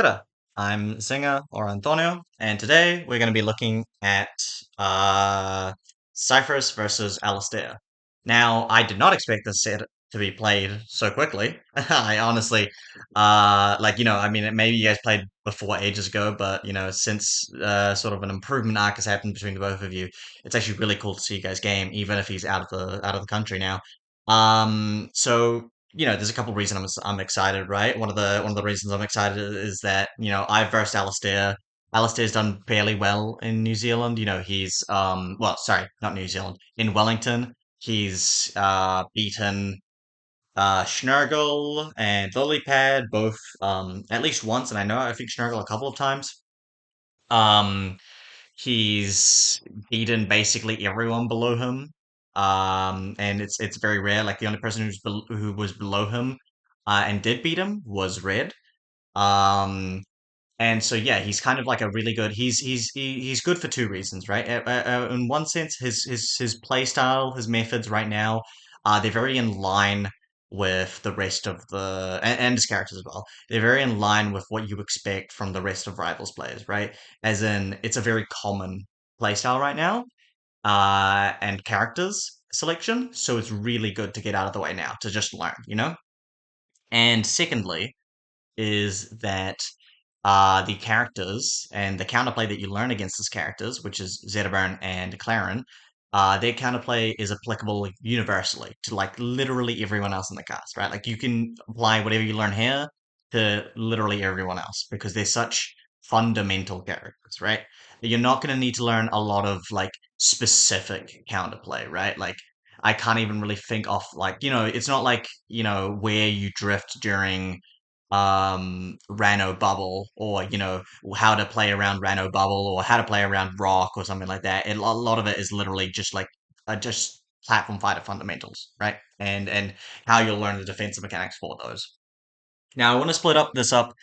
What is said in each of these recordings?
Good. I'm Singer or Antonio, and today we're going to be looking at Cyphers versus Alistair. Now, I did not expect this set to be played so quickly. I honestly, I mean, maybe you guys played before ages ago, but since sort of an improvement arc has happened between the both of you, it's actually really cool to see you guys game, even if he's out of the country now. So there's a couple reasons I'm excited, right? One of the reasons I'm excited is that I've versed Alistair. Alistair's done fairly well in New Zealand. He's well, sorry, not New Zealand, in Wellington. He's beaten Schnurgle and Lilypad both at least once, and I think Schnurgle a couple of times. Um, He's beaten basically everyone below him. And it's very rare. Like the only person who was below him and did beat him was Red. Um, and so yeah, he's kind of like a really good. He's good for two reasons, right? In one sense, his play style, his methods right now, they're very in line with the rest of and his characters as well. They're very in line with what you expect from the rest of Rivals players, right? As in, it's a very common play style right now, and characters selection. So it's really good to get out of the way now to just learn. And secondly, is that the characters and the counterplay that you learn against these characters, which is Zetaburn and Claren, their counterplay is applicable universally to like literally everyone else in the cast, right? Like you can apply whatever you learn here to literally everyone else because they're such fundamental characters, right? That you're not going to need to learn a lot of like specific counterplay, right? Like I can't even really think of like, it's not like, where you drift during Rano Bubble or how to play around Rano Bubble or how to play around Rock or something like that. A lot of it is literally just like just platform fighter fundamentals, right? And how you'll learn the defensive mechanics for those. Now I want to split up this up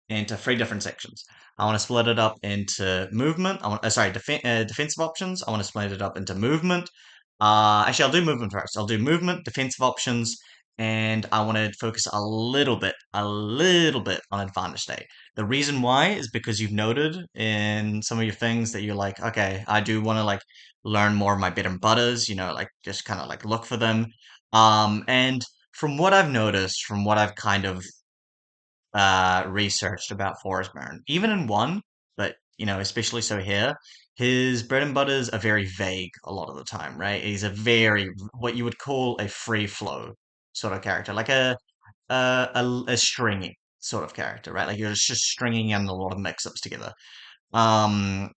into three different sections. I want to split it up into movement. Defensive options. I want to split it up into movement. Actually, I'll do movement first. I'll do movement, defensive options, and I want to focus a little bit on advantage state. The reason why is because you've noted in some of your things that you're like, okay, I do want to like learn more of my bit and butters. Like just kind of like look for them. And from what I've noticed, from what I've kind of researched about Forest Baron, even in one, but especially so here, his bread and butters are very vague a lot of the time, right? He's a very what you would call a free flow sort of character, like a stringy sort of character, right? Like you're just stringing in a lot of mix-ups together. Um,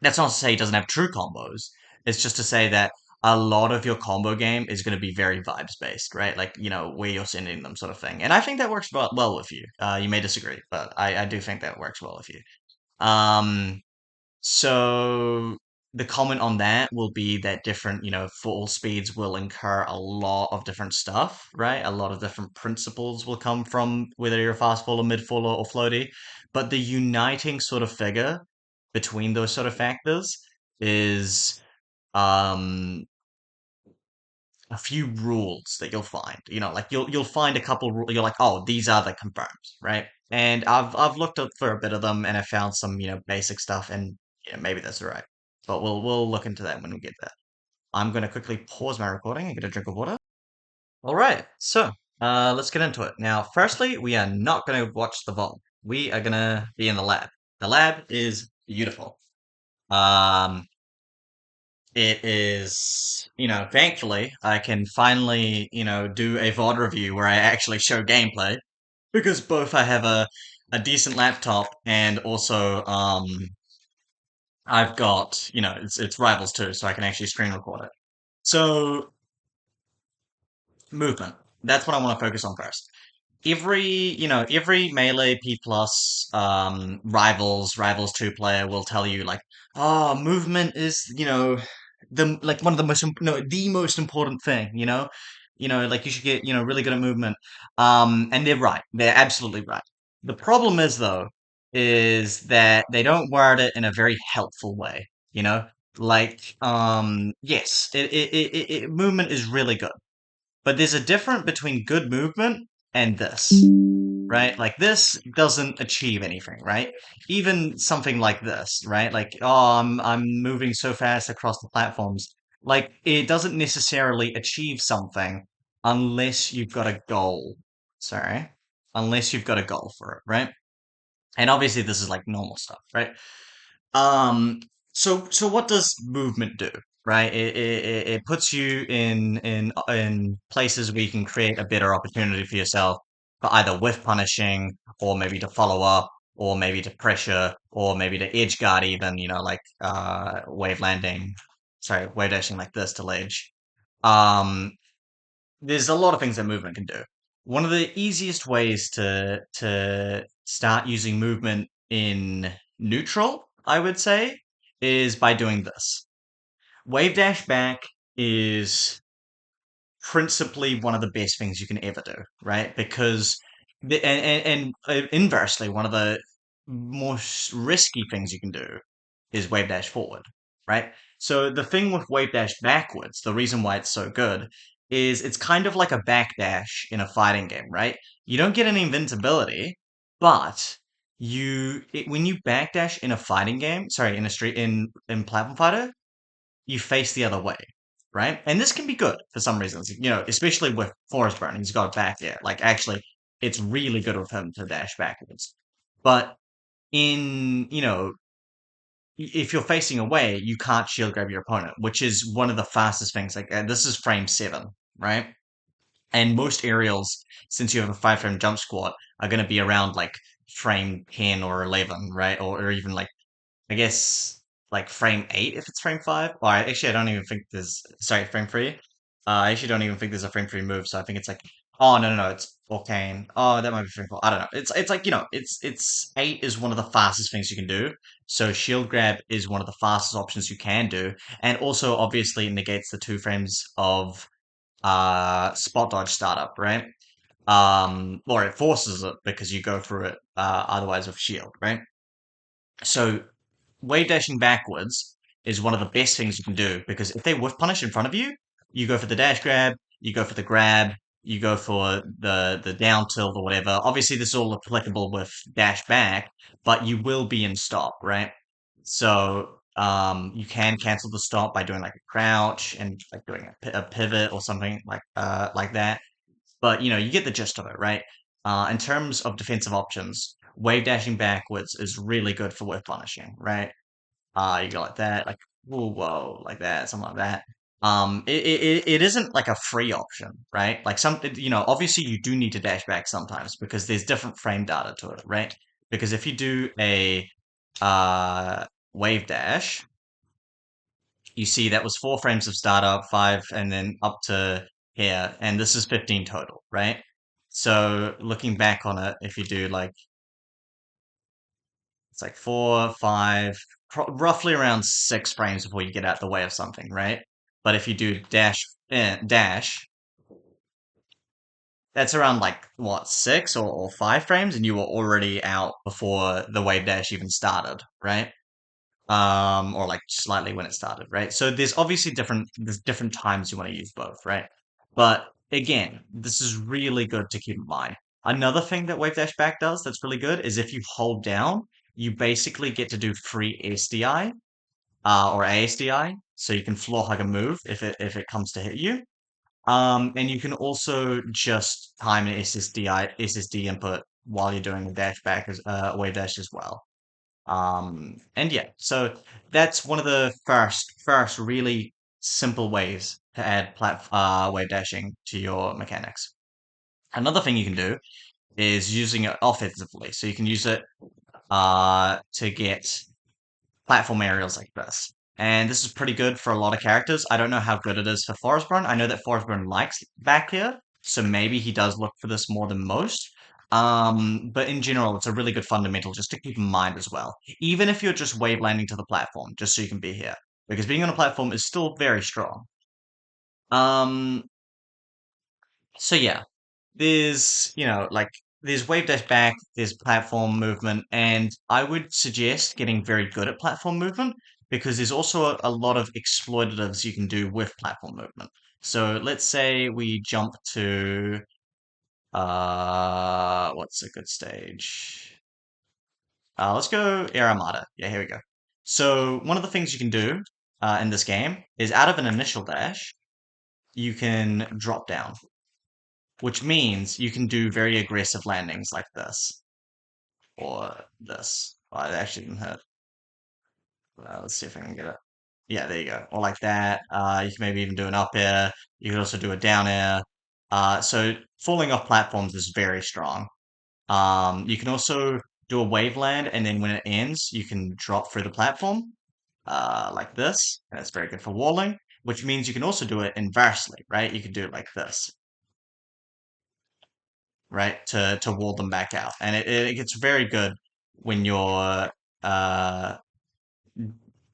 that's not to say he doesn't have true combos. It's just to say that a lot of your combo game is going to be very vibes based, right? Like, where you're sending them sort of thing. And I think that works well with you. You may disagree, but I do think that works well with you. Um, so the comment on that will be that different, full speeds will incur a lot of different stuff, right? A lot of different principles will come from whether you're fast faller, mid faller, or floaty. But the uniting sort of figure between those sort of factors is um a few rules that you'll find. Like you'll find a couple rules. You're like, oh, these are the confirms, right? And I've looked up for a bit of them, and I found some basic stuff, and maybe that's all right. But we'll look into that when we get there. I'm gonna quickly pause my recording and get a drink of water. All right, so let's get into it. Now, firstly, we are not gonna watch the vault. We are gonna be in the lab. The lab is beautiful. Um, it is, thankfully, I can finally, do a VOD review where I actually show gameplay because both I have a decent laptop and also I've got, it's Rivals too, so I can actually screen record it. So movement. That's what I want to focus on first. Every Melee P plus Rivals 2 player will tell you like, oh, movement is, the like one of the most no, the most important thing, like you should get, really good at movement. And they're right. They're absolutely right. The problem is though, is that they don't word it in a very helpful way, like yes, movement is really good. But there's a difference between good movement and this. right? Like this doesn't achieve anything, right? Even something like this, right? Like, oh, I'm moving so fast across the platforms. Like it doesn't necessarily achieve something unless you've got a goal. Sorry. Unless you've got a goal for it, right? And obviously this is like normal stuff, right? Um, so what does movement do? Right? It puts you in places where you can create a better opportunity for yourself for either whiff punishing or maybe to follow up or maybe to pressure or maybe to edge guard even, like wave landing, sorry, wave dashing like this to ledge. Um, there's a lot of things that movement can do. One of the easiest ways to start using movement in neutral, I would say, is by doing this. Wave dash back is principally one of the best things you can ever do, right? Because and inversely, one of the most risky things you can do is wave dash forward, right? So the thing with wave dash backwards, the reason why it's so good is it's kind of like a backdash in a fighting game, right? You don't get any invincibility, but when you backdash in a fighting game, sorry, in a street in platform fighter, you face the other way, right? And this can be good for some reasons, especially with Forest Burn. He's got back there. Like, actually, it's really good with him to dash backwards. But if you're facing away, you can't shield grab your opponent, which is one of the fastest things. Like, this is frame 7, right? And most aerials, since you have a 5 frame jump squat, are going to be around like frame 10 or 11, right? Or even like I guess like frame 8 if it's frame 5. Or actually, I don't even think there's sorry, frame 3. I actually don't even think there's a frame 3 move, so I think it's like oh no, it's Volcane. Oh, that might be frame 4. I don't know. It's like it's 8 is one of the fastest things you can do. So shield grab is one of the fastest options you can do, and also obviously it negates the 2 frames of spot dodge startup, right? Or it forces it because you go through it otherwise with shield, right? So wave dashing backwards is one of the best things you can do because if they whiff punish in front of you, you go for the dash grab, you go for the grab, you go for the down tilt or whatever. Obviously, this is all applicable with dash back, but you will be in stop, right? So you can cancel the stop by doing like a crouch and like doing a pivot or something like that. But you get the gist of it, right? In terms of defensive options, wave dashing backwards is really good for whiff punishing, right? You go like that, like whoa, like that, something like that. It isn't like a free option, right? Like obviously you do need to dash back sometimes because there's different frame data to it, right? Because if you do a uh wave dash, you see that was 4 frames of startup, 5, and then up to here, and this is 15 total, right? So looking back on it, if you do like it's like 4, 5, roughly around 6 frames before you get out the way of something, right? But if you do dash, that's around like what 6 or 5 frames, and you were already out before the wave dash even started, right? Or like slightly when it started, right? So there's different times you want to use both, right? But again, this is really good to keep in mind. Another thing that Wave Dash Back does that's really good is if you hold down, you basically get to do free SDI or ASDI, so you can floor hug a move if it comes to hit you. And you can also just time an SSD input while you're doing the dash back as wave dash as well. And yeah, so that's one of the first really simple ways to add wave dashing to your mechanics. Another thing you can do is using it offensively. So you can use it to get platform aerials like this. And this is pretty good for a lot of characters. I don't know how good it is for Forestburn. I know that Forestburn likes back here, so maybe he does look for this more than most. But in general, it's a really good fundamental just to keep in mind as well. Even if you're just wave landing to the platform, just so you can be here. Because being on a platform is still very strong. Um, so yeah, like there's wave dash back, there's platform movement, and I would suggest getting very good at platform movement because there's also a lot of exploitatives you can do with platform movement. So let's say we jump to What's a good stage? Let's go Air Armada. Yeah, here we go. So one of the things you can do in this game is out of an initial dash, you can drop down, which means you can do very aggressive landings like this or this. Oh, it actually didn't hurt. Let's see if I can get it. Yeah, there you go. Or like that. You can maybe even do an up air. You can also do a down air. So falling off platforms is very strong. You can also do a wave land, and then when it ends, you can drop through the platform, like this. And it's very good for walling, which means you can also do it inversely, right? You can do it like this, right? To wall them back out. And it gets very good when you're uh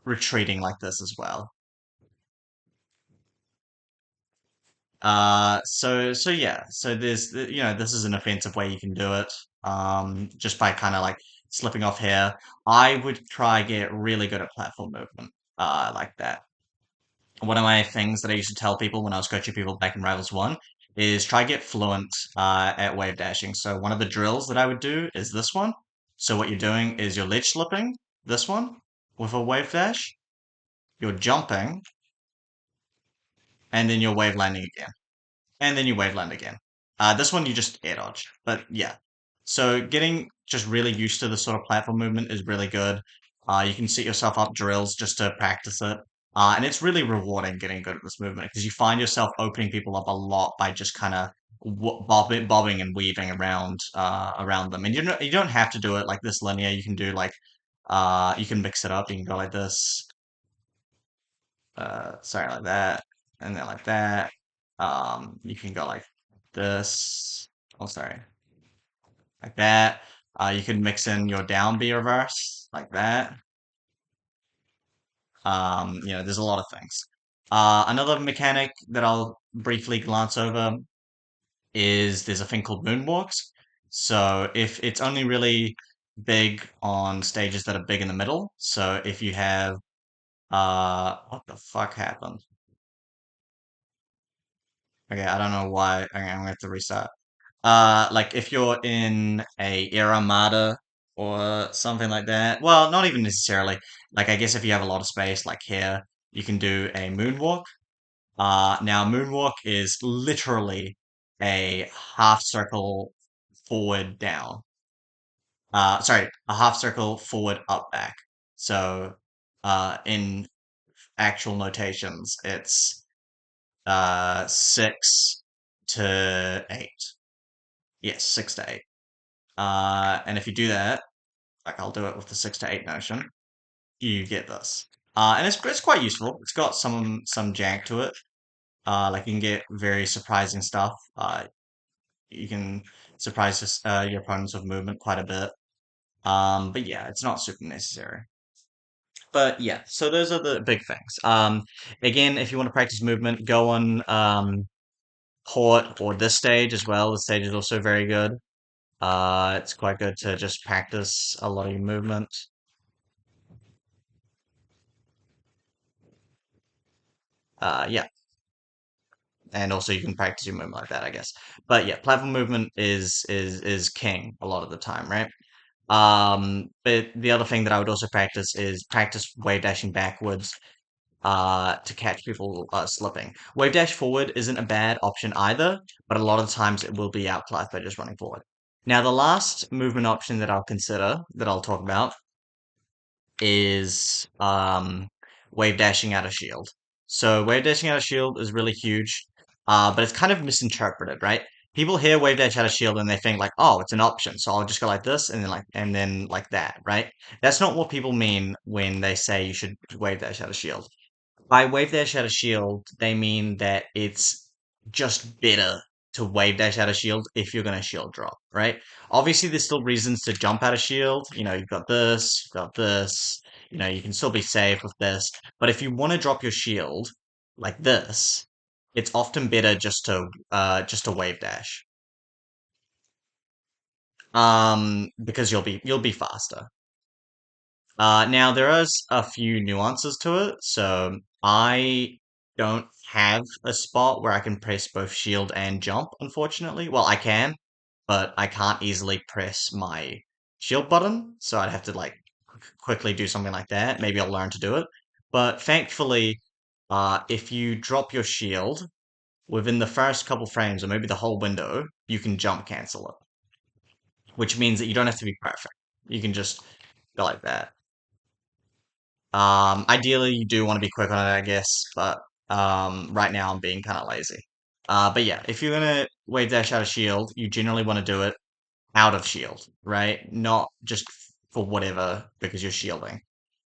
retreating like this as well. So yeah, so this is an offensive way you can do it. Just by kind of like slipping off here. I would try get really good at platform movement. Like that. One of my things that I used to tell people when I was coaching people back in Rivals 1 is try get fluent at wave dashing. So one of the drills that I would do is this one. So what you're doing is you're ledge slipping, this one, with a wave dash, you're jumping, and then you're wave landing again. And then you waveland again. This one you just air dodge, but yeah. So getting just really used to the sort of platform movement is really good. You can set yourself up drills just to practice it. And it's really rewarding getting good at this movement because you find yourself opening people up a lot by just kind of bobbing and weaving around them. And you don't have to do it like this linear. You can do like you can mix it up. You can go like this, sorry, like that, and then like that. You can go like this. Oh, sorry, like that. You can mix in your down B reverse like that. There's a lot of things. Another mechanic that I'll briefly glance over is there's a thing called moonwalks. So if it's only really big on stages that are big in the middle. So if you have what the fuck happened? Okay, I don't know why. Okay, I'm gonna have to restart. Like if you're in a Aramada or something like that. Well, not even necessarily. Like I guess if you have a lot of space, like here, you can do a moonwalk. Now moonwalk is literally a half circle forward down. Sorry, a half circle forward up back. So, in actual notations, it's 6 to 8. Yes, 6 to 8. And if you do that, like I'll do it with the 6 to 8 notion, you get this. And it's quite useful. It's got some jank to it. Like you can get very surprising stuff. You can surprise your opponents with movement quite a bit. But yeah, it's not super necessary. But yeah, so those are the big things. Again, if you want to practice movement, go on Port or this stage as well. The stage is also very good. It's quite good to just practice a lot of your movement. Yeah, and also you can practice your movement like that, I guess. But yeah, platform movement is king a lot of the time, right? But the other thing that I would also practice is practice wave dashing backwards to catch people slipping. Wave dash forward isn't a bad option either, but a lot of times it will be outclassed by just running forward. Now, the last movement option that I'll consider, that I'll talk about, is wave dashing out of shield. So wave dashing out of shield is really huge, but it's kind of misinterpreted, right? People hear wave dash out of shield and they think like, oh, it's an option, so I'll just go like this and then like that, right? That's not what people mean when they say you should wave dash out of shield. By wave dash out of shield, they mean that it's just better to wave dash out of shield if you're going to shield drop, right? Obviously, there's still reasons to jump out of shield. You've got this, you've got this. You can still be safe with this. But if you want to drop your shield like this, it's often better just to wave dash. Because you'll be faster. Now there is a few nuances to it. So I don't have a spot where I can press both shield and jump, unfortunately. Well, I can. but I can't easily press my shield button, so I'd have to like quickly do something like that. Maybe I'll learn to do it. But thankfully, if you drop your shield within the first couple frames, or maybe the whole window, you can jump cancel it, which means that you don't have to be perfect. You can just go like that. Ideally, you do want to be quick on it, I guess, but right now I'm being kind of lazy. But yeah, if you're gonna wave dash out of shield, you generally want to do it out of shield, right? Not just for whatever because you're shielding.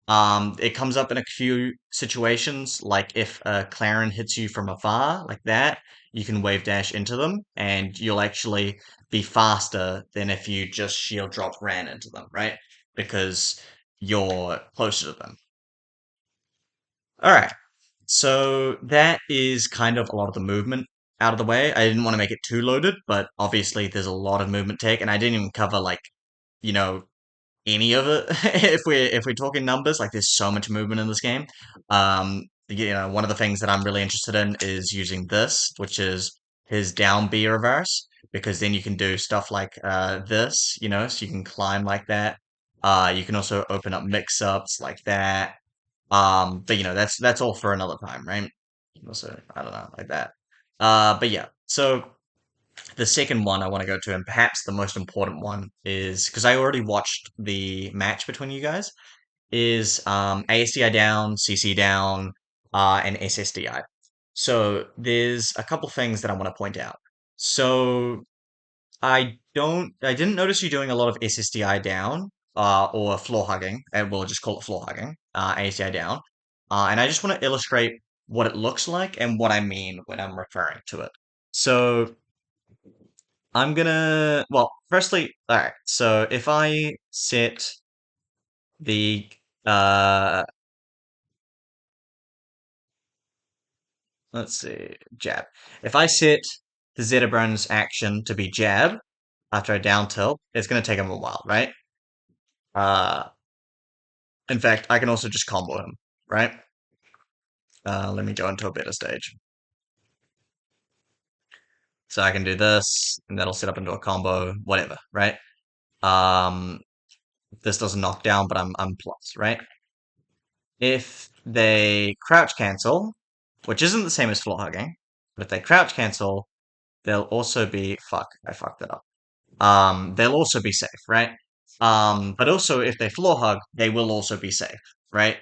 It comes up in a few situations, like if a Clarin hits you from afar, like that, you can wave dash into them, and you'll actually be faster than if you just shield drop ran into them, right? Because you're closer to them. All right. So that is kind of a lot of the movement out of the way. I didn't want to make it too loaded, but obviously there's a lot of movement take, and I didn't even cover like, you know, any of it. If we're talking numbers, like there's so much movement in this game. One of the things that I'm really interested in is using this, which is his down B reverse, because then you can do stuff like this, so you can climb like that. You can also open up mix-ups like that. But that's all for another time, right? Also, I don't know, like that. But yeah, so the second one I want to go to, and perhaps the most important one, is because I already watched the match between you guys, is ASDI down, CC down, and SSDI. So there's a couple things that I want to point out. So I didn't notice you doing a lot of SSDI down, or floor hugging, and we'll just call it floor hugging, ASDI down. And I just want to illustrate what it looks like and what I mean when I'm referring to it. So well, firstly, all right. So if I set the, uh, let's see, jab. If I set the Zetabrun's action to be jab after a down tilt, it's going to take him a while, right? Uh, in fact, I can also just combo him, right? Let me go into a better stage. So I can do this, and that'll set up into a combo, whatever, right? Um, this doesn't knock down, but I'm plus, right? If they crouch cancel, which isn't the same as floor hugging, but if they crouch cancel, they'll also be fuck, I fucked it up. They'll also be safe, right? But also if they floor hug, they will also be safe, right?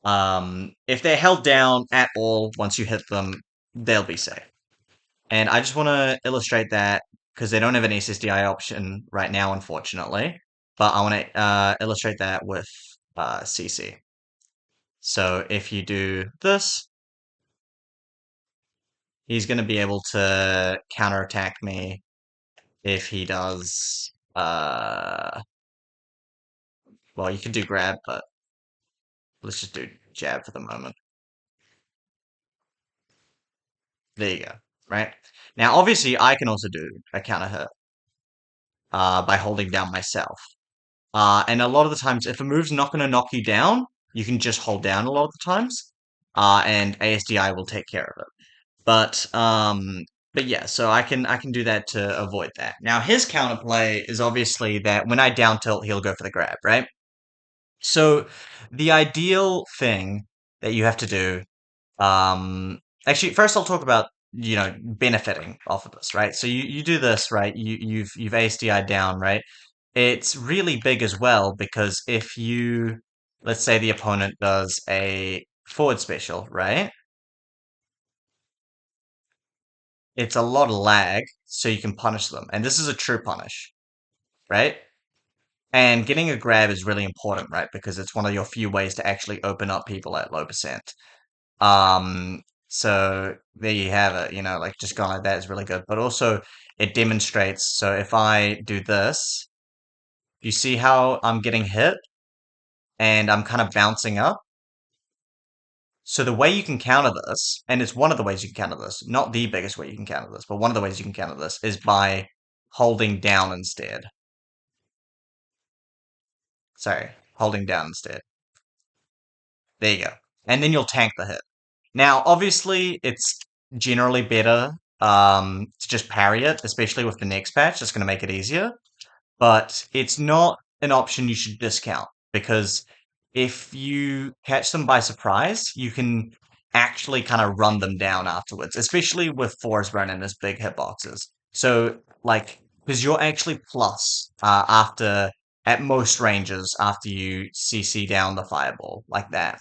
If they're held down at all once you hit them, they'll be safe. And I just want to illustrate that because they don't have an SSDI option right now, unfortunately. But I want to illustrate that with CC. So if you do this, he's going to be able to counterattack me if he does. Well, you can do grab, but let's just do jab for the moment. There you go. Right now, obviously, I can also do a counter hit by holding down myself. And a lot of the times, if a move's not going to knock you down, you can just hold down a lot of the times, and ASDI will take care of it. But yeah, so I can do that to avoid that. Now his counterplay is obviously that when I down tilt, he'll go for the grab, right? So the ideal thing that you have to do, actually, first I'll talk about benefiting off of this, right? So you do this, right? You've ASDI down, right? It's really big as well because if let's say the opponent does a forward special, right? It's a lot of lag, so you can punish them. And this is a true punish, right? And getting a grab is really important, right? Because it's one of your few ways to actually open up people at low percent. So there you have it, like just going like that is really good. But also it demonstrates, so if I do this, you see how I'm getting hit and I'm kind of bouncing up? So the way you can counter this, and it's one of the ways you can counter this, not the biggest way you can counter this, but one of the ways you can counter this is by holding down instead. Sorry, holding down instead. There you go. And then you'll tank the hit. Now, obviously, it's generally better to just parry it, especially with the next patch. It's going to make it easier, but it's not an option you should discount because if you catch them by surprise, you can actually kind of run them down afterwards, especially with fours running as big hitboxes. So, like, because you're actually plus after at most ranges after you CC down the fireball like that.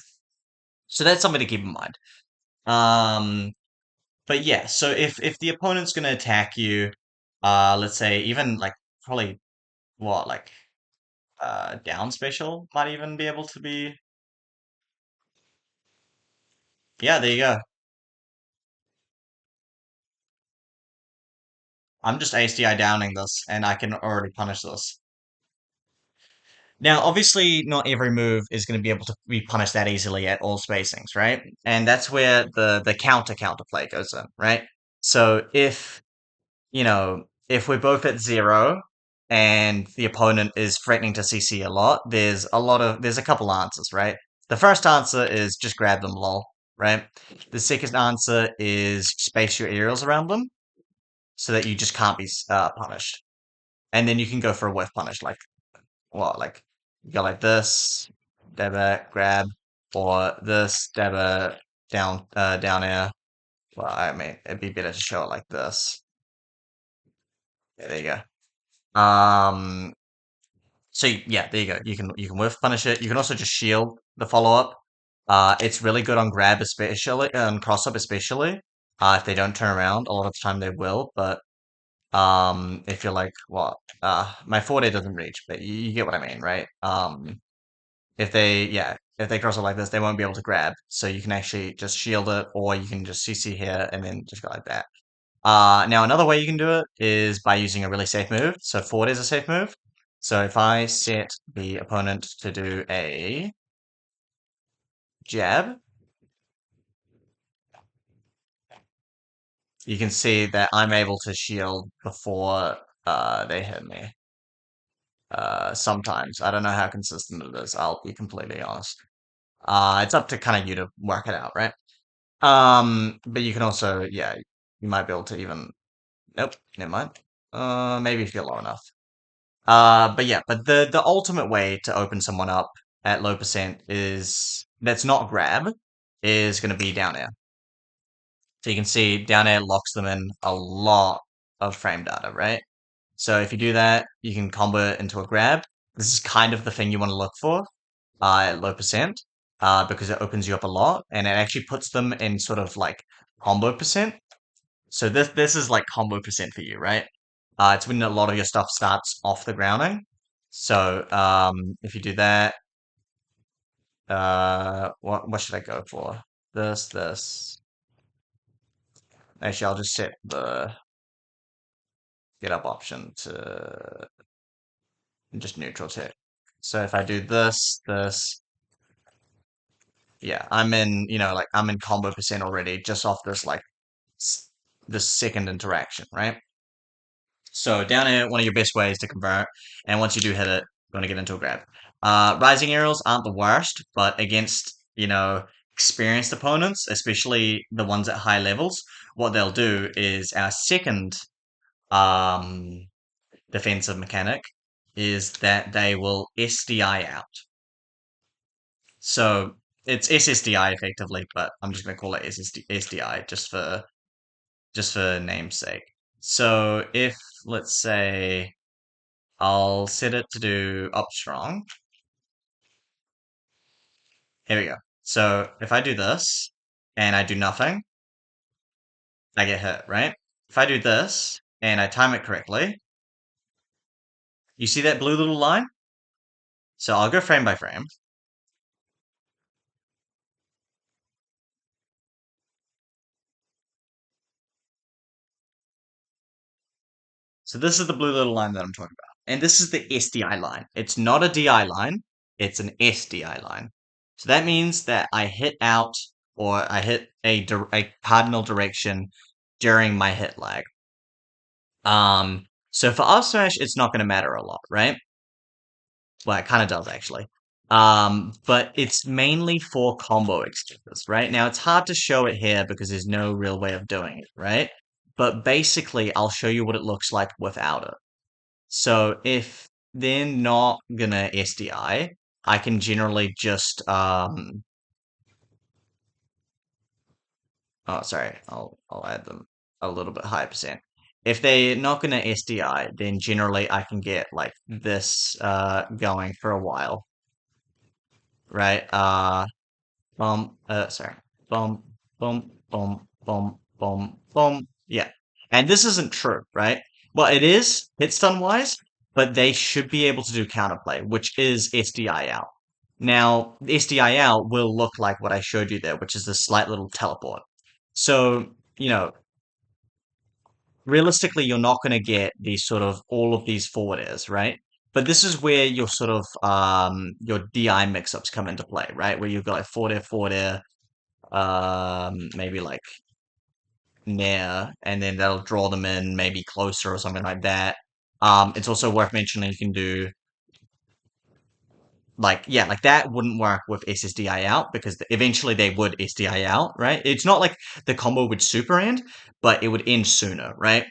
So that's something to keep in mind. Um, but yeah, so if the opponent's gonna attack you, let's say even like probably what like down special might even be able to be. Yeah, there you go. I'm just ASDI downing this, and I can already punish this. Now, obviously, not every move is going to be able to be punished that easily at all spacings, right? And that's where the counter play goes in, right? So if we're both at zero and the opponent is threatening to CC a lot, there's a couple answers, right? The first answer is just grab them, lol, right? The second answer is space your aerials around them so that you just can't be punished. And then you can go for a whiff punish, like what? Like you go like this, debit, grab, or this, debit, down air. Well, I mean, it'd be better to show it like this. Yeah, there you go. So yeah, there you go. You can whiff punish it. You can also just shield the follow up. It's really good on grab, especially on cross up, especially. If they don't turn around, a lot of the time they will. But if you're like, what? My forte doesn't reach, but you get what I mean, right? If they cross up like this, they won't be able to grab. So you can actually just shield it, or you can just CC here and then just go like that. Now another way you can do it is by using a really safe move. So forward is a safe move. So if I set the opponent to do a jab, you can see that I'm able to shield before they hit me. Sometimes. I don't know how consistent it is, I'll be completely honest. It's up to kind of you to work it out, right? But you can also, yeah, you might be able to even, nope, never mind. Maybe if you're low enough. But yeah, but the ultimate way to open someone up at low percent is that's not grab is going to be down air. So you can see down air locks them in a lot of frame data, right? So if you do that, you can combo it into a grab. This is kind of the thing you want to look for at low percent because it opens you up a lot and it actually puts them in sort of like combo percent. So this is like combo percent for you, right? It's when a lot of your stuff starts off the grounding. So if you do that, what should I go for? This. Actually, I'll just set the get up option to just neutral tick. So if I do this, yeah, I'm in, like I'm in combo percent already just off this like this second interaction, right? So down air, one of your best ways to convert, and once you do hit it, you want to get into a grab. Rising aerials aren't the worst, but against, experienced opponents, especially the ones at high levels, what they'll do is our second um, defensive mechanic is that they will SDI out. So it's SSDI effectively, but I'm just going to call it SDI just for namesake. So if let's say I'll set it to do up strong. Here we go. So if I do this and I do nothing, I get hit, right? If I do this and I time it correctly, you see that blue little line? So I'll go frame by frame. So this is the blue little line that I'm talking about. And this is the SDI line. It's not a DI line, it's an SDI line. So that means that I hit out or I hit a cardinal direction during my hit lag. So for up smash, it's not going to matter a lot, right? Well, it kind of does actually. But it's mainly for combo extenders, right? Now it's hard to show it here because there's no real way of doing it, right? but basically I'll show you what it looks like without it. So if they're not gonna SDI, I can generally just oh sorry, I'll add them a little bit higher percent. If they're not gonna SDI, then generally I can get like this going for a while, right? Sorry. Boom, boom, boom, boom, boom, boom. Yeah. And this isn't true, right? Well, it is hit stun wise, but they should be able to do counterplay, which is SDI out. Now, SDI out will look like what I showed you there, which is this slight little teleport. So, realistically, you're not going to get these sort of all of these forward airs, right? But this is where your sort of your DI mix-ups come into play, right? Where you've got like forward air, maybe like near, and then that'll draw them in maybe closer or something like that. It's also worth mentioning you can do like yeah, like that wouldn't work with SSDI out because eventually they would SDI out, right? It's not like the combo would super end, but it would end sooner, right?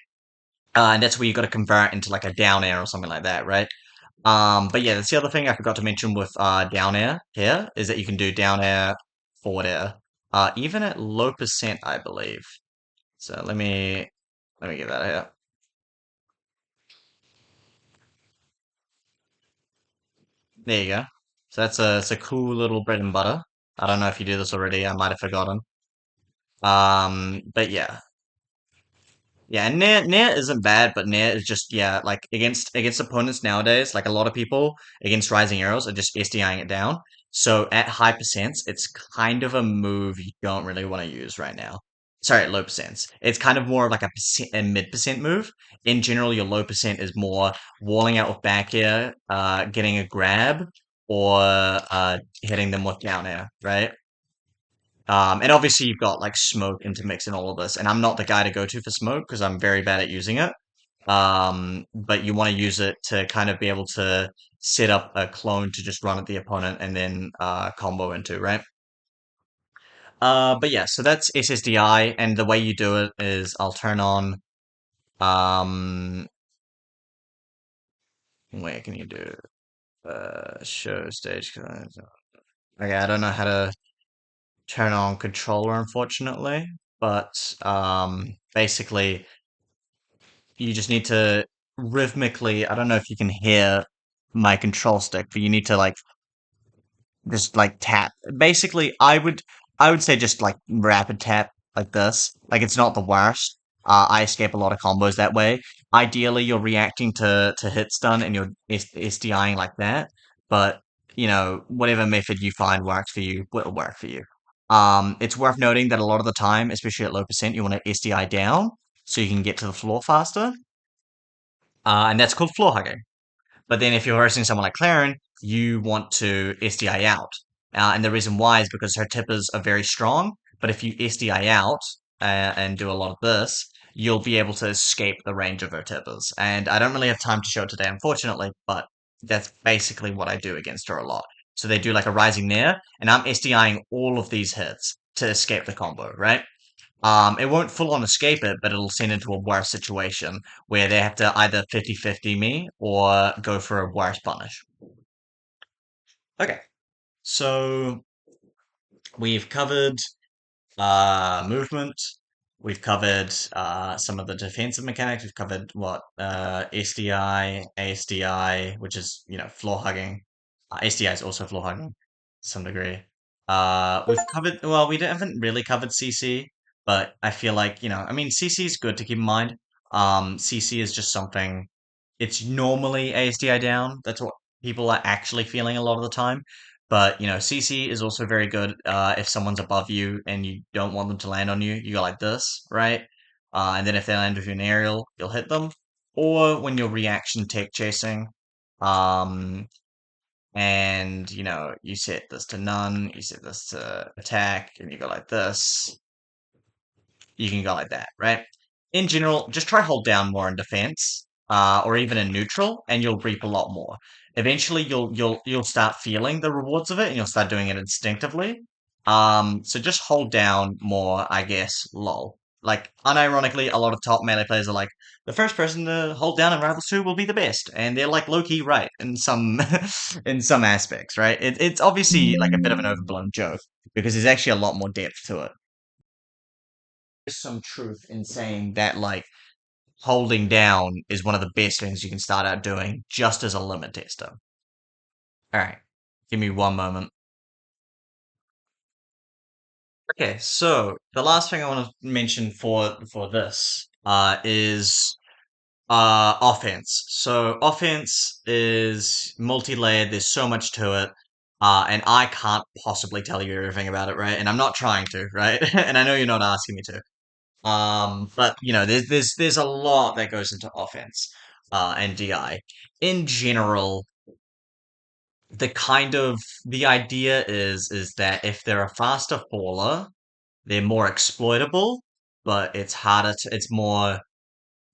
And that's where you got to convert into like a down air or something like that, right? But yeah, that's the other thing I forgot to mention with down air here is that you can do down air, forward air, even at low percent, I believe. So let me get that here. There you go. So it's a cool little bread and butter. I don't know if you do this already. I might have forgotten. But yeah, yeah. And Nair isn't bad, but Nair is just yeah, like against opponents nowadays, like a lot of people against Rising Arrows are just SDIing it down. So at high percents, it's kind of a move you don't really want to use right now. Sorry, at low percents. It's kind of more of like a mid percent move. In general, your low percent is more walling out with back air, getting a grab, or hitting them with down air, right? And obviously you've got like smoke intermixed in all of this, and I'm not the guy to go to for smoke because I'm very bad at using it. But you want to use it to kind of be able to set up a clone to just run at the opponent and then combo into, right? But yeah, so that's SSDI, and the way you do it is I'll turn on um where can you do show stage. Okay, I don't know how to turn on controller unfortunately, but basically you just need to rhythmically, I don't know if you can hear my control stick, but you need to like just like tap. Basically, I would say just like rapid tap like this. Like it's not the worst. I escape a lot of combos that way. Ideally, you're reacting to hit stun and you're SDIing like that. But whatever method you find works for you will work for you. It's worth noting that a lot of the time, especially at low percent, you want to SDI down so you can get to the floor faster. And that's called floor hugging. But then if you're versing someone like Claren, you want to SDI out. And the reason why is because her tippers are very strong. But if you SDI out and do a lot of this, you'll be able to escape the range of her tippers. And I don't really have time to show it today, unfortunately, but that's basically what I do against her a lot. So they do like a rising Nair, and I'm SDIing all of these hits to escape the combo, right? It won't full on escape it, but it'll send into a worse situation where they have to either 50-50 me or go for a worse punish. Okay, so we've covered movement. We've covered some of the defensive mechanics. We've covered what SDI, ASDI, which is floor hugging. SDI is also floor hugging to some degree. We've covered well, haven't really covered CC, but I feel like I mean CC is good to keep in mind. CC is just something. It's normally ASDI down. That's what people are actually feeling a lot of the time. But CC is also very good if someone's above you and you don't want them to land on you. You go like this, right? And then if they land with you in aerial, you'll hit them. Or when you're reaction tech chasing, um, and you set this to none, you set this to attack, and you go like this. You can go like that, right? In general, just try hold down more in defense, or even in neutral, and you'll reap a lot more. Eventually, you'll start feeling the rewards of it, and you'll start doing it instinctively. So just hold down more, I guess. Lol. like unironically, a lot of top melee players are like, the first person to hold down in Rivals 2 will be the best, and they're like low key right in some in some aspects, right? It's obviously like a bit of an overblown joke because there's actually a lot more depth to it. There's some truth in saying that like holding down is one of the best things you can start out doing just as a limit tester. All right, give me one moment. Okay, so the last thing I want to mention for this is offense. So offense is multi-layered. There's so much to it. And I can't possibly tell you everything about it, right? And I'm not trying to, right? And I know you're not asking me to. But you know, there's a lot that goes into offense, and DI. In general, the idea is that if they're a faster faller, they're more exploitable, but it's more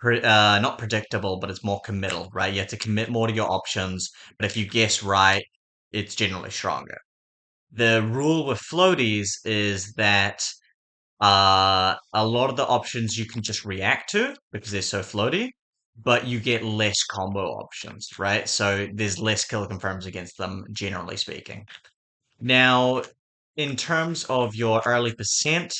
not predictable, but it's more committal, right? You have to commit more to your options, but if you guess right, it's generally stronger. The rule with floaties is that a lot of the options you can just react to because they're so floaty, but you get less combo options, right? So there's less kill confirms against them, generally speaking. Now, in terms of your early percent,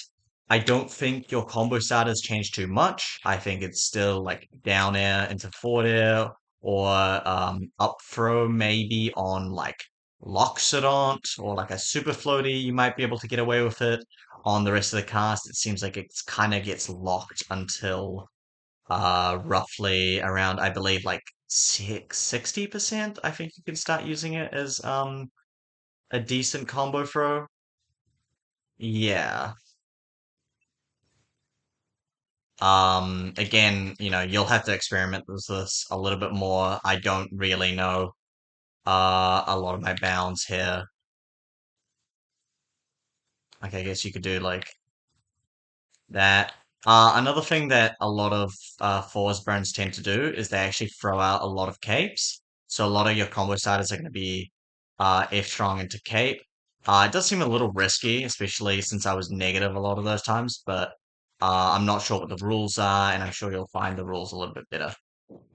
I don't think your combo starters change too much. I think it's still like down air into forward air or up throw maybe on like Loxodont or like a super floaty. You might be able to get away with it. On the rest of the cast, it seems like it's kind of gets locked until roughly around, I believe, like 60%. I think you can start using it as a decent combo throw. Yeah. Again, you know, you'll have to experiment with this a little bit more. I don't really know a lot of my bounds here. Like I guess you could do like that. Another thing that a lot of Force Burns tend to do is they actually throw out a lot of capes. So a lot of your combo starters are going to be F strong into cape. It does seem a little risky, especially since I was negative a lot of those times, but I'm not sure what the rules are, and I'm sure you'll find the rules a little bit better.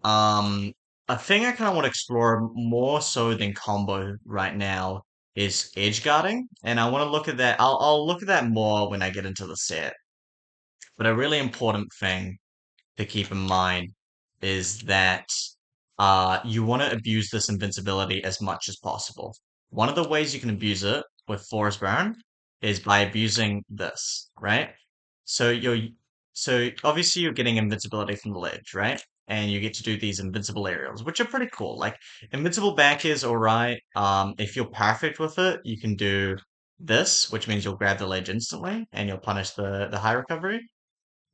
Um, a thing I kind of want to explore more so than combo right now is edge guarding, and I want to look at that. I'll look at that more when I get into the set. But a really important thing to keep in mind is that you want to abuse this invincibility as much as possible. One of the ways you can abuse it with Forest Baron is by abusing this, right? So so obviously you're getting invincibility from the ledge, right? And you get to do these invincible aerials, which are pretty cool. Like invincible back is all right. If you're perfect with it, you can do this, which means you'll grab the ledge instantly and you'll punish the high recovery.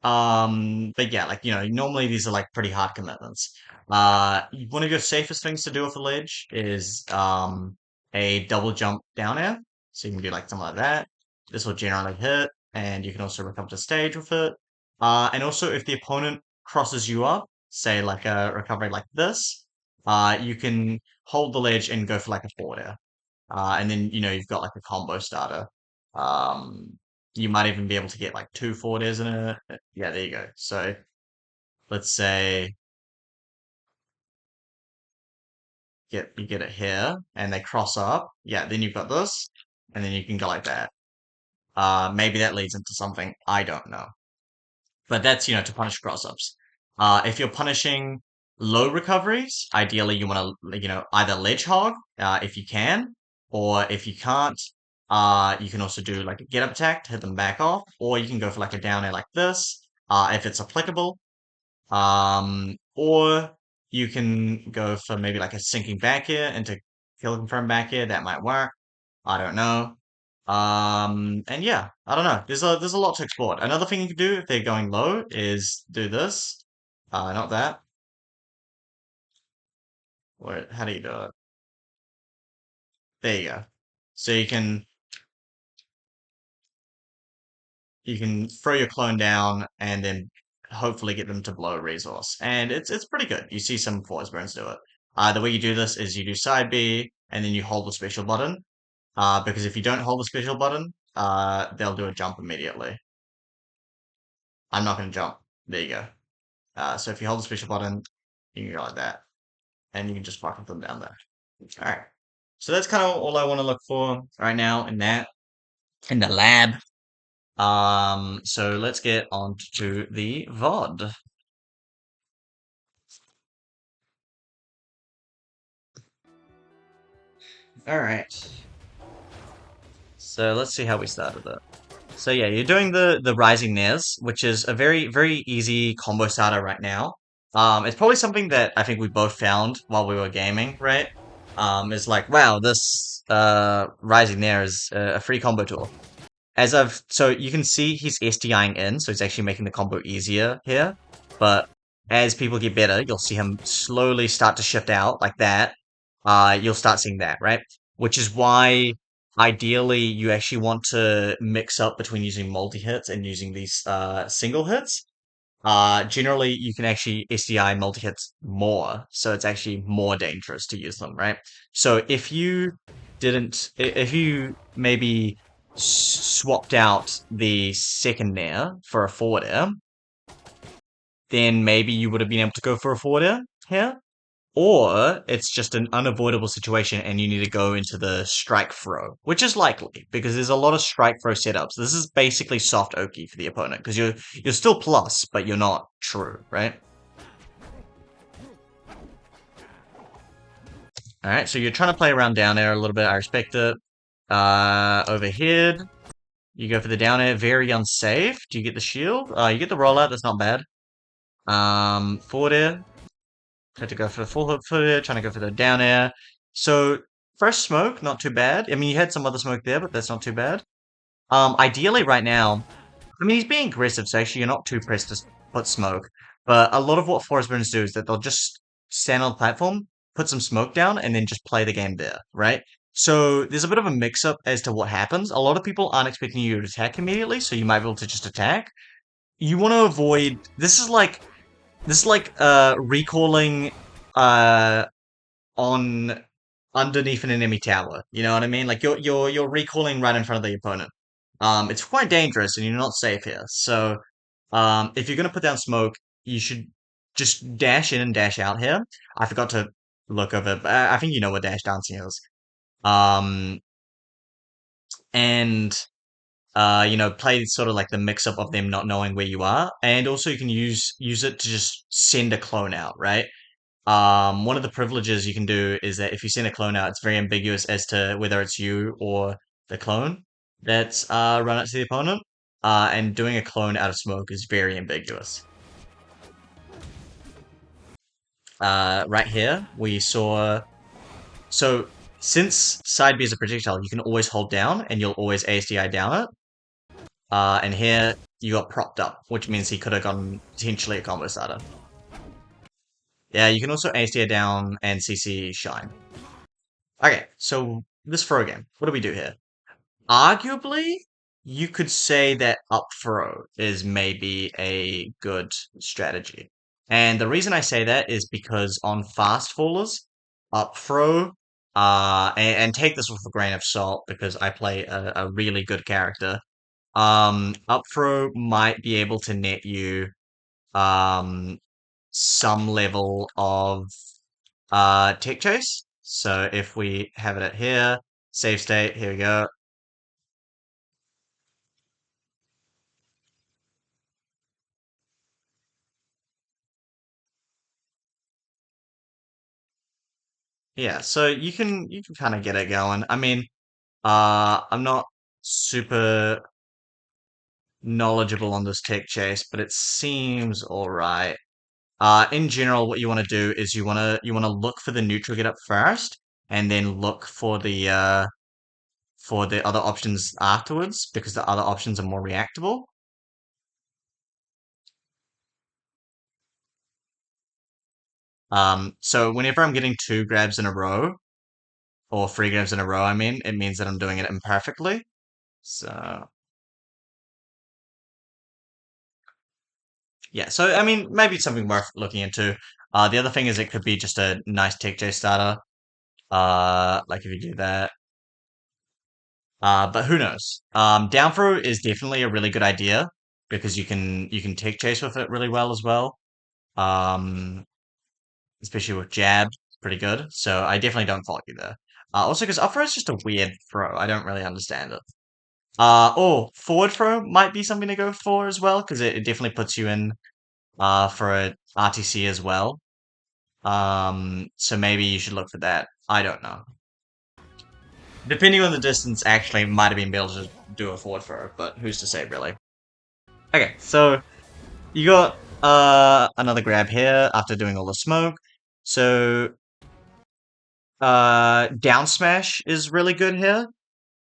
But yeah, like, you know, normally these are like pretty hard commitments. One of your safest things to do with a ledge is a double jump down air. So you can do like something like that. This will generally hit, and you can also recover to stage with it. And also if the opponent crosses you up, say like a recovery like this, you can hold the ledge and go for like a forward air. And then, you know, you've got like a combo starter. Um, you might even be able to get like two forward airs in it. Yeah, there you go. So let's say you get it here and they cross up. Yeah, then you've got this, and then you can go like that. Maybe that leads into something I don't know. But that's, you know, to punish cross-ups. If you're punishing low recoveries, ideally you want to, you know, either ledge hog, if you can, or if you can't, you can also do like a get up attack to hit them back off, or you can go for like a down air like this, if it's applicable. Or you can go for maybe like a sinking back air into kill confirm back air. That might work. I don't know. And yeah, I don't know. There's a lot to explore. Another thing you can do if they're going low is do this. Not that. Or how do you do it? There you go. So you can throw your clone down and then hopefully get them to blow a resource. And it's pretty good. You see some force burns do it. The way you do this is you do side B and then you hold the special button. Because if you don't hold the special button, they'll do a jump immediately. I'm not going to jump. There you go. So if you hold the special button, you can go like that, and you can just fucking put them down there. All right. So that's kind of all I want to look for right now in that in the lab. So let's get on to the VOD. All right. So let's see how we started it. So yeah, you're doing the Rising Nairs, which is a very easy combo starter right now. It's probably something that I think we both found while we were gaming, right? Is like, wow, this Rising Nair is a free combo tool. So you can see he's SDIing in, so he's actually making the combo easier here. But as people get better, you'll see him slowly start to shift out like that. You'll start seeing that, right? Which is why ideally you actually want to mix up between using multi-hits and using these single hits. Generally you can actually SDI multi-hits more, so it's actually more dangerous to use them, right? So if you maybe swapped out the second air for a forward air, then maybe you would have been able to go for a forward air here. Or it's just an unavoidable situation and you need to go into the strike throw, which is likely because there's a lot of strike throw setups. This is basically soft Oki for the opponent because you're still plus, but you're not true, right? All right, so you're trying to play around down air a little bit. I respect it. Overhead, you go for the down air, very unsafe. Do you get the shield? You get the rollout. That's not bad. Forward air. Tried to go for the full hook footer, trying to go for the down air. So first smoke, not too bad. I mean, you had some other smoke there, but that's not too bad. Ideally right now, I mean, he's being aggressive, so actually you're not too pressed to put smoke. But a lot of what Forest Burners do is that they'll just stand on the platform, put some smoke down, and then just play the game there, right? So there's a bit of a mix-up as to what happens. A lot of people aren't expecting you to attack immediately, so you might be able to just attack. You want to avoid... This is like recalling uh on underneath an enemy tower. You know what I mean? Like you're recalling right in front of the opponent. It's quite dangerous and you're not safe here. So if you're gonna put down smoke, you should just dash in and dash out here. I forgot to look over, but I think you know what dash dancing is. Um and play sort of like the mix up of them not knowing where you are. And also you can use it to just send a clone out, right? One of the privileges you can do is that if you send a clone out, it's very ambiguous as to whether it's you or the clone that's run out to the opponent. And doing a clone out of smoke is very ambiguous. Right here, we saw. So, since side B is a projectile, you can always hold down and you'll always ASDI down it. And here, you got propped up, which means he could have gotten potentially a combo starter. Yeah, you can also ASDI down and CC Shine. Okay, so this throw game. What do we do here? Arguably, you could say that up throw is maybe a good strategy. And the reason I say that is because on fast fallers, up throw, and take this with a grain of salt because I play a really good character. Up throw might be able to net you um some level of tech chase. So if we have it at here, save state, here we go. Yeah, so you can kind of get it going. I mean, I'm not super knowledgeable on this tech chase, but it seems all right. In general, what you want to do is you want to look for the neutral get up first, and then look for the other options afterwards because the other options are more reactable. So whenever I'm getting two grabs in a row, or three grabs in a row, I mean, it means that I'm doing it imperfectly. So yeah, so I mean, maybe it's something worth looking into. The other thing is it could be just a nice Tech J starter. Like if you do that. But who knows? Down throw is definitely a really good idea. because you can tech chase with it really well as well. Um, Especially with jab, pretty good. So I definitely don't fault you there. Also, because up throw is just a weird throw. I don't really understand it. Forward throw might be something to go for as well, because it definitely puts you in for a RTC as well. So maybe you should look for that. I don't know. Depending on the distance, actually might have been able to do a forward throw, but who's to say really? Okay, so you got another grab here after doing all the smoke. So down smash is really good here.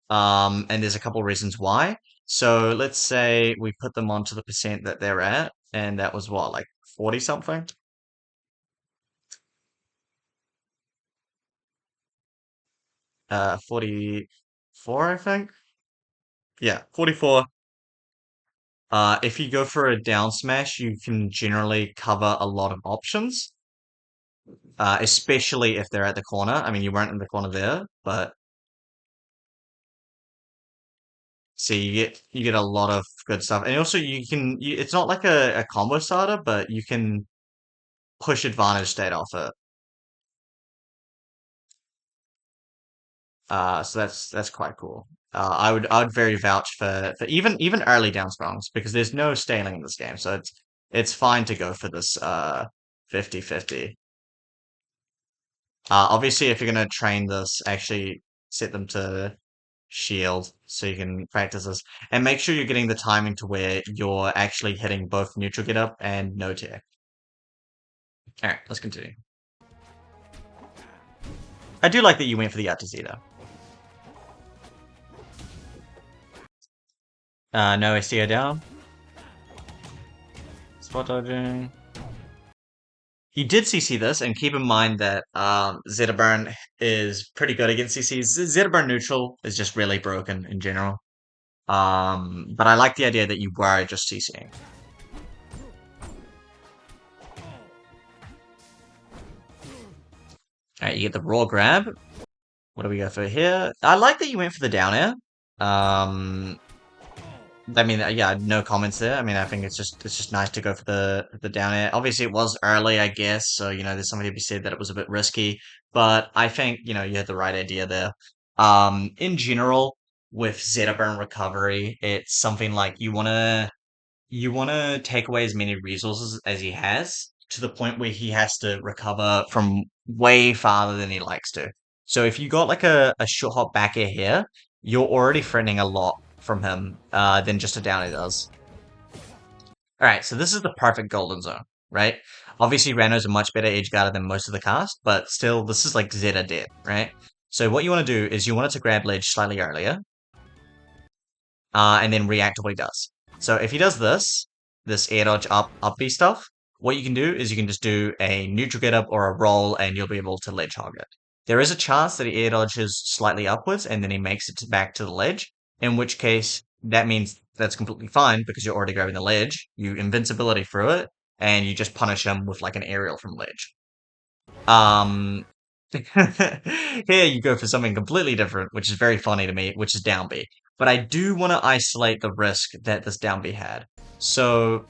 And there's a couple reasons why. So let's say we put them onto the percent that they're at, and that was what, like 40 something? 44, I think. Yeah, 44. If you go for a down smash, you can generally cover a lot of options, especially if they're at the corner. I mean, you weren't in the corner there, but see, you get a lot of good stuff, and also it's not like a combo starter, but you can push advantage state off it. So that's quite cool. I would very vouch for even early down spells because there's no scaling in this game, so it's fine to go for this 50/50. Obviously, if you're gonna train this, actually set them to shield so you can practice this, and make sure you're getting the timing to where you're actually hitting both neutral get up and no tier. All right, let's continue. I do like that you went for the RTZ though. No STO down. Spot dodging. You did CC this, and keep in mind that Zetaburn is pretty good against CCs. Zetaburn neutral is just really broken in general. But I like the idea that you were just CCing. Alright, you get the raw grab. What do we go for here? I like that you went for the down air. Um, I mean, yeah, no comments there. I mean, I think it's just nice to go for the down air. Obviously, it was early, I guess, so there's somebody to be said that it was a bit risky, but I think you had the right idea there. In general, with Zeta Burn recovery, it's something like you wanna take away as many resources as he has to the point where he has to recover from way farther than he likes to. So if you got like a short hop back air here, you're already threatening a lot from him than just a down he does. All right, so this is the perfect golden zone, right? Obviously, Rano's a much better edge guarder than most of the cast, but still, this is like Zeta dead, right? So what you want to do is you want it to grab ledge slightly earlier, and then react to what he does. So if he does this air dodge up B stuff, what you can do is you can just do a neutral get up or a roll, and you'll be able to ledge hog it. There is a chance that he air dodges slightly upwards and then he makes it back to the ledge, in which case that means that's completely fine because you're already grabbing the ledge. You invincibility through it, and you just punish him with like an aerial from ledge. Um, Here you go for something completely different, which is very funny to me, which is down B. But I do want to isolate the risk that this down B had. So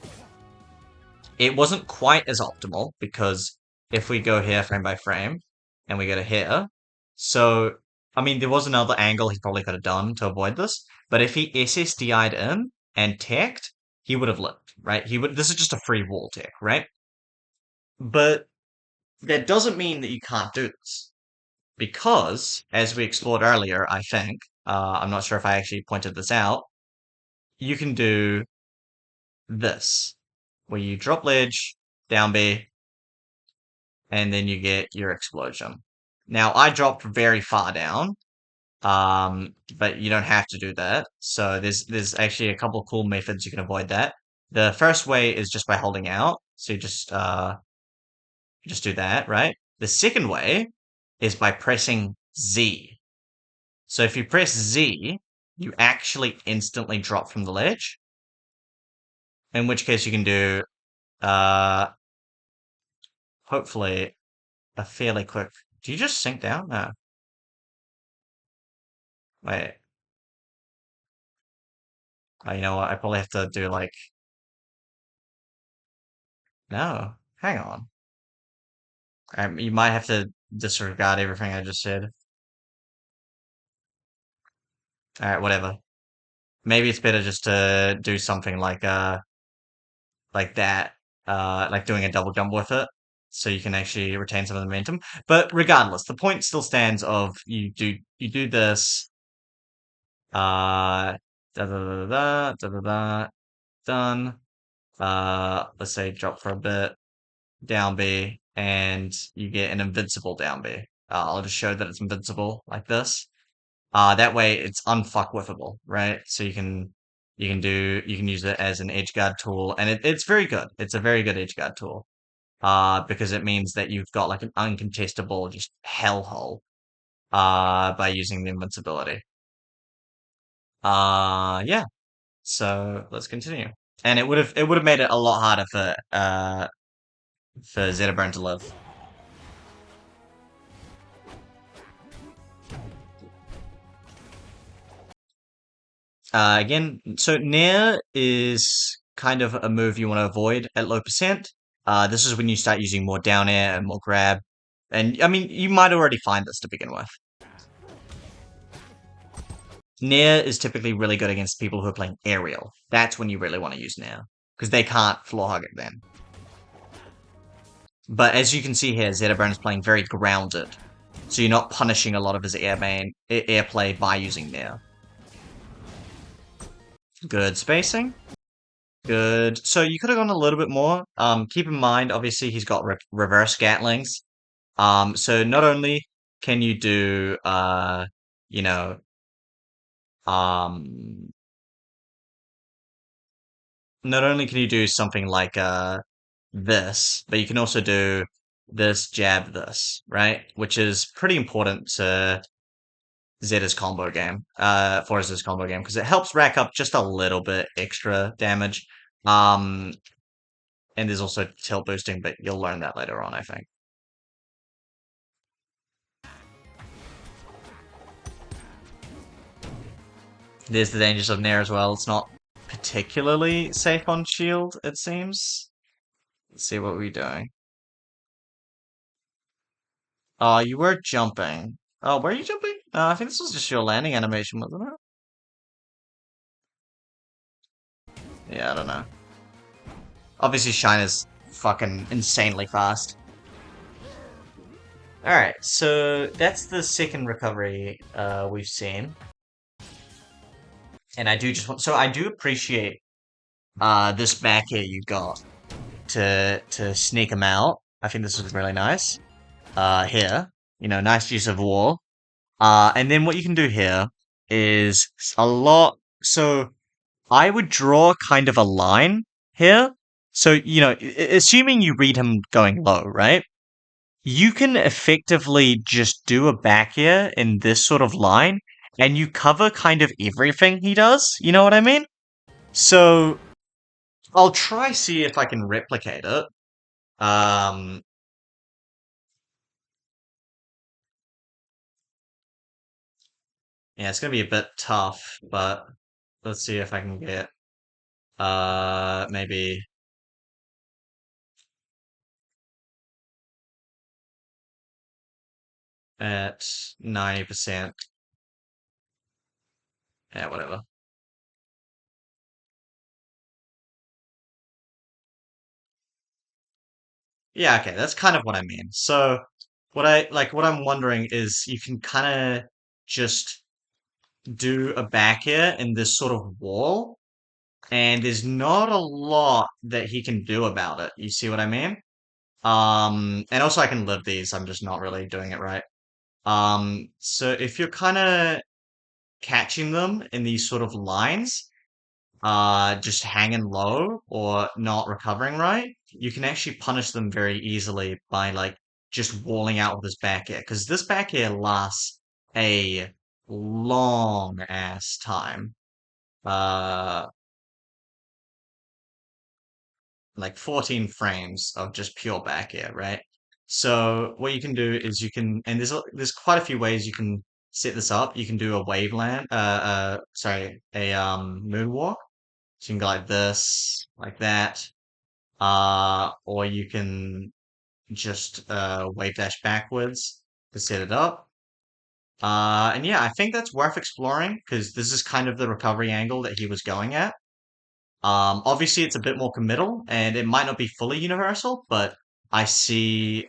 it wasn't quite as optimal because if we go here frame by frame and we go to here, so I mean there was another angle he probably could have done to avoid this, but if he SSDI'd in and teched, he would have lived, right? He would. This is just a free wall tech, right? But that doesn't mean that you can't do this. Because, as we explored earlier, I think, I'm not sure if I actually pointed this out, you can do this, where you drop ledge, down B, and then you get your explosion. Now, I dropped very far down, but you don't have to do that. So there's actually a couple of cool methods you can avoid that. The first way is just by holding out. So you just do that, right? The second way is by pressing Z. So if you press Z, you actually instantly drop from the ledge. In which case you can do, uh, hopefully, a fairly quick. Do you just sink down? No. Wait. Oh, you know what? I probably have to do like No, hang on. You might have to disregard everything I just said. Alright, whatever. Maybe it's better just to do something like that, like doing a double jump with it, so you can actually retain some of the momentum. But regardless, the point still stands of you do this, da da da da da da da, done. Let's say drop for a bit, down B, and you get an invincible down B. I'll just show that it's invincible like this. That way it's unfuckwithable, right? So you can use it as an edge guard tool, and it's very good. It's a very good edge guard tool. Because it means that you've got like an uncontestable just hellhole by using the invincibility. Yeah. So let's continue. And it would have made it a lot harder for Zetaburn to live. Again, so Nair is kind of a move you want to avoid at low percent. This is when you start using more down air and more grab. And I mean, you might already find this to begin with. Nair is typically really good against people who are playing aerial. That's when you really want to use Nair, because they can't floor hug it then. But as you can see here, Zetaburn is playing very grounded. So you're not punishing a lot of his airplay by using Nair. Good spacing. Good. So you could have gone a little bit more. Keep in mind, obviously, he's got reverse Gatlings. So not only can you do, you know, um, not only can you do something like this, but you can also do this jab this, right? Which is pretty important to Zeta's combo game, Forza's combo game, because it helps rack up just a little bit extra damage. Um, and there's also tilt boosting, but you'll learn that later on, I think. There's the dangers of Nair as well. It's not particularly safe on shield, it seems. Let's see what we're doing. Oh, you were jumping. Oh, were you jumping? I think this was just your landing animation, wasn't it? Yeah, I don't know. Obviously, Shine is fucking insanely fast. Alright, so that's the second recovery we've seen. And I do just want, so I do appreciate this back here you got to sneak him out. I think this is really nice. Here, nice use of wall. And then what you can do here is a lot. So I would draw kind of a line here. So, assuming you read him going low, right? You can effectively just do a back air in this sort of line, and you cover kind of everything he does. You know what I mean? So I'll try see if I can replicate it. Um, yeah, it's gonna be a bit tough, but let's see if I can get maybe at 90%. Yeah, whatever. Yeah, okay, that's kind of what I mean. So what I'm wondering is you can kind of just do a back air in this sort of wall, and there's not a lot that he can do about it. You see what I mean? And also I can live these, I'm just not really doing it right. So if you're kind of catching them in these sort of lines, just hanging low or not recovering right, you can actually punish them very easily by like just walling out with this back air, because this back air lasts a long ass time. Uh, like 14 frames of just pure back air, right? So what you can do is and there's quite a few ways you can set this up. You can do a waveland, sorry, a moonwalk. So you can go like this, like that. or you can just wave dash backwards to set it up. And yeah, I think that's worth exploring because this is kind of the recovery angle that he was going at. Obviously, it's a bit more committal, and it might not be fully universal, but I see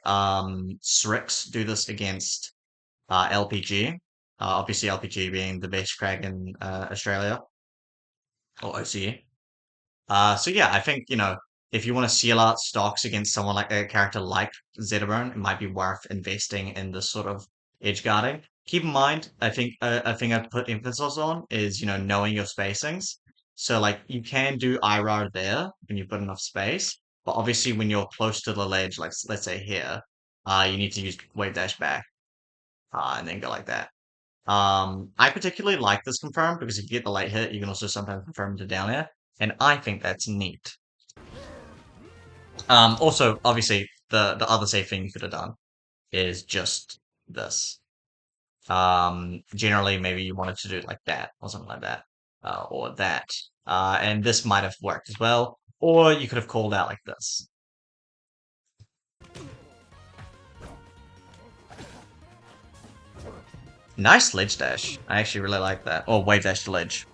Strix do this against LPG. Obviously, LPG being the best crag in Australia or OCE. So yeah, I think, if you want to seal out stocks against someone like a character like Zetaburn, it might be worth investing in this sort of edge guarding. Keep in mind, I think a thing I've put emphasis on is, knowing your spacings. So like you can do IRAR there when you've got enough space, but obviously when you're close to the ledge, like let's say here, you need to use wave dash back, and then go like that. I particularly like this confirm because if you get the late hit, you can also sometimes confirm to down air, and I think that's neat. Also, obviously, the other safe thing you could have done is just this. Generally, maybe you wanted to do it like that or something like that, or that. And this might have worked as well, or you could have called out like this. Nice ledge dash. I actually really like that. Or wave dash to ledge.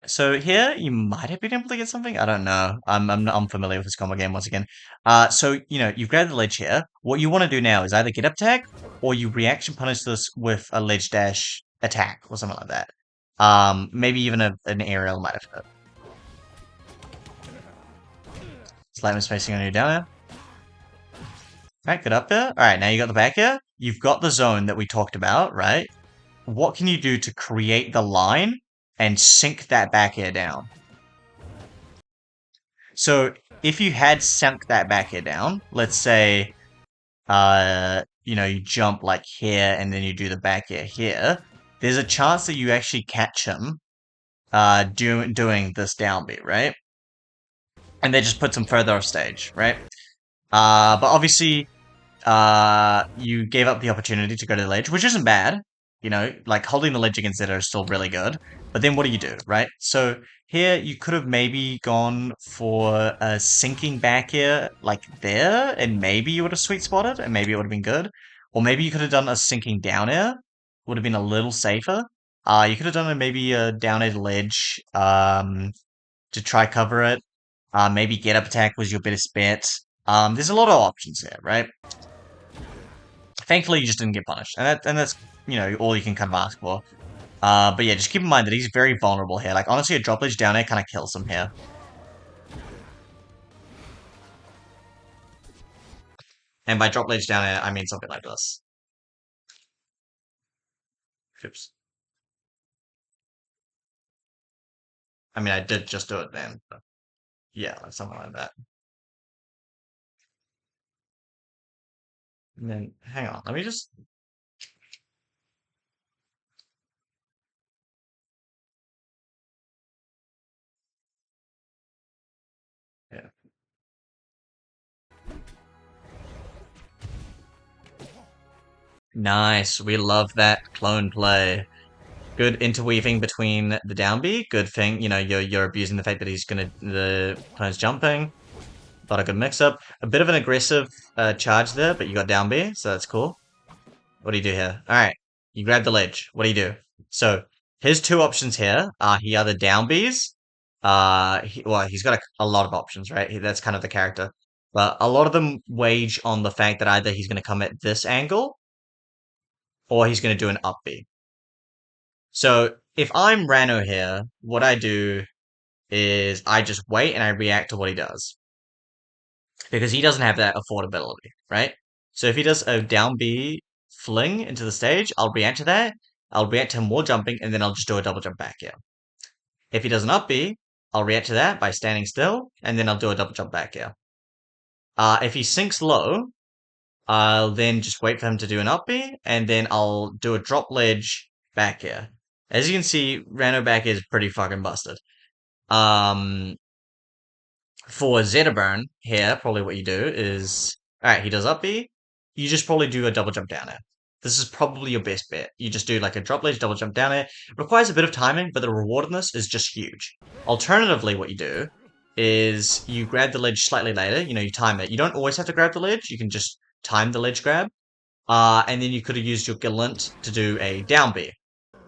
So here you might have been able to get something. I don't know. I'm not unfamiliar with this combo game once again. So you've grabbed the ledge here. What you want to do now is either get up attack or you reaction punish this with a ledge dash attack or something like that. Maybe even an aerial might have hit. Slightly spacing on you down there. Right, get up there. All right, now you got the back here. You've got the zone that we talked about, right? What can you do to create the line and sink that back air down? So if you had sunk that back air down, let's say, you jump like here and then you do the back air here, there's a chance that you actually catch him, doing this downbeat, right? And that just puts him further off stage, right? But obviously, you gave up the opportunity to go to the ledge, which isn't bad. Like holding the ledge against Zeta is still really good. But then what do, right? So here you could have maybe gone for a sinking back here, like there, and maybe you would have sweet spotted, and maybe it would have been good. Or maybe you could have done a sinking down air, would have been a little safer. You could have done maybe a down air ledge, to try cover it. Maybe get up attack was your best bet. There's a lot of options here, right? Thankfully, you just didn't get punished, and that's all you can kind of ask for. But yeah, just keep in mind that he's very vulnerable here. Like honestly, a drop ledge down air kind of kills him here. And by drop ledge down air, I mean something like this. Oops. I mean, I did just do it then. But yeah, like something like that. And then, hang on, let me just. Yeah. Nice. We love that clone play. Good interweaving between the down B. Good thing, you're abusing the fact that the opponent's jumping. Got a good mix up. A bit of an aggressive charge there, but you got down B, so that's cool. What do you do here? Alright. You grab the ledge. What do you do? So his two options here are he either down Bs, he's got a lot of options, right? That's kind of the character. But a lot of them wage on the fact that either he's going to come at this angle or he's going to do an up B. So if I'm Rano here, what I do is I just wait and I react to what he does. Because he doesn't have that affordability, right? So if he does a down B fling into the stage, I'll react to that. I'll react to him while jumping, and then I'll just do a double jump back here. If he does an up B, I'll react to that by standing still, and then I'll do a double jump back here. If he sinks low, I'll then just wait for him to do an up B, and then I'll do a drop ledge back here. As you can see, Rano back is pretty fucking busted. Um, for Zetaburn here, probably what you do is, alright, he does up B, you just probably do a double jump down air. This is probably your best bet. You just do like a drop ledge, double jump down air. It requires a bit of timing, but the reward in this is just huge. Alternatively, what you do is you grab the ledge slightly later. You time it. You don't always have to grab the ledge. You can just time the ledge grab. And then you could have used your Gallant to do a down B,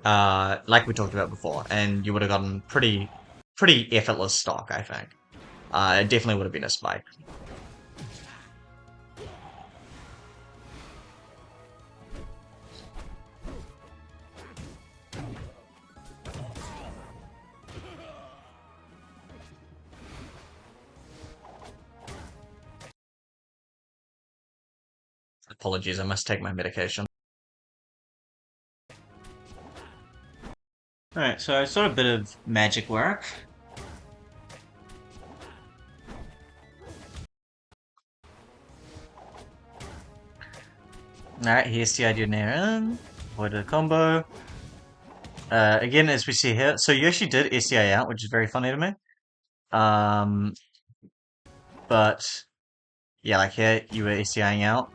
like we talked about before, and you would have gotten pretty effortless stock, I think. It definitely would have been a spike. Apologies, I must take my medication. Alright, so I saw a bit of magic work. Alright, here's the idea Naren. Avoided a combo. Again, as we see here, so you actually did SDI out, which is very funny to me. Um, but yeah, like here, you were SDIing out.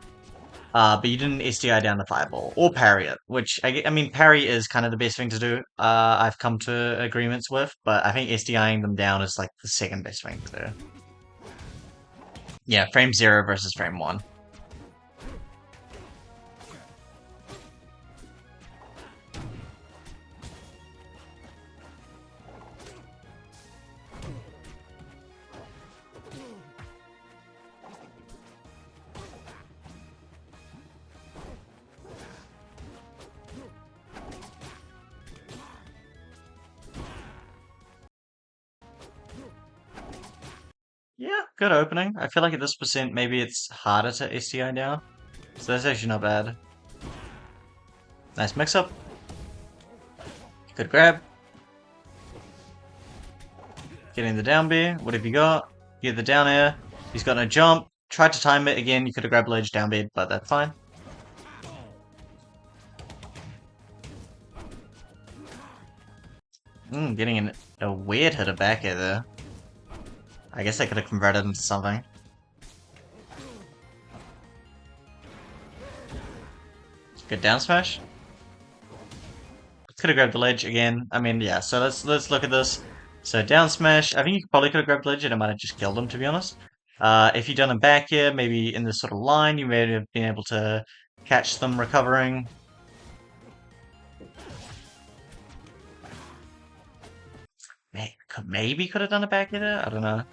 But you didn't SDI down the fireball or parry it, which I mean, parry is kind of the best thing to do. I've come to agreements with, but I think SDIing them down is like the second best thing to do. Yeah, frame 0 versus frame 1. Yeah, good opening. I feel like at this percent, maybe it's harder to SDI down. So that's actually not bad. Nice mix up. Good grab. Getting the down B. What have you got? You get the down air. He's got no jump. Tried to time it again. You could have grabbed ledge down B, but that's fine. Getting a weird hit of back air there. I guess I could have converted into something. Good down smash. Could have grabbed the ledge again. I mean, yeah. So let's look at this. So down smash. I think you probably could have grabbed ledge and it might have just killed him, to be honest. If you'd done a back here, maybe in this sort of line, you may have been able to catch them recovering. Maybe could have done a back here there? I don't know.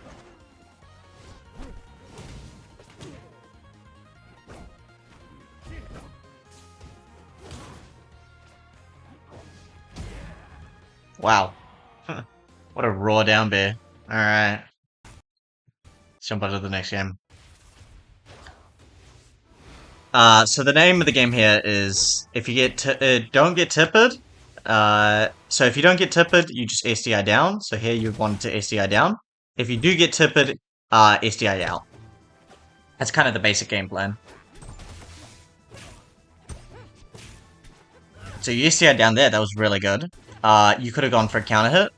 Wow. What a raw down bear. Alright. Let's jump on to the next game. So the name of the game here is if you get don't get tippered. So if you don't get tippered, you just SDI down. So here you want to SDI down. If you do get tippered, SDI out. That's kind of the basic game plan. So you SDI down there, that was really good. You could have gone for a counter hit.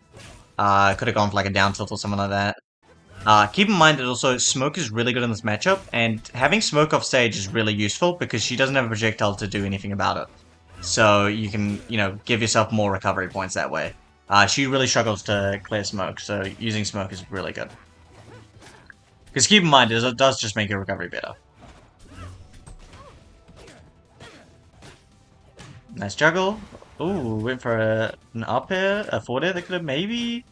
Could have gone for like a down tilt or something like that. Keep in mind that also Smoke is really good in this matchup, and having Smoke off stage is really useful because she doesn't have a projectile to do anything about it. So you can, give yourself more recovery points that way. She really struggles to clear Smoke, so using Smoke is really good. Because keep in mind, it does just make your recovery better. Nice juggle. Ooh, went for an up air, a forward air that could have maybe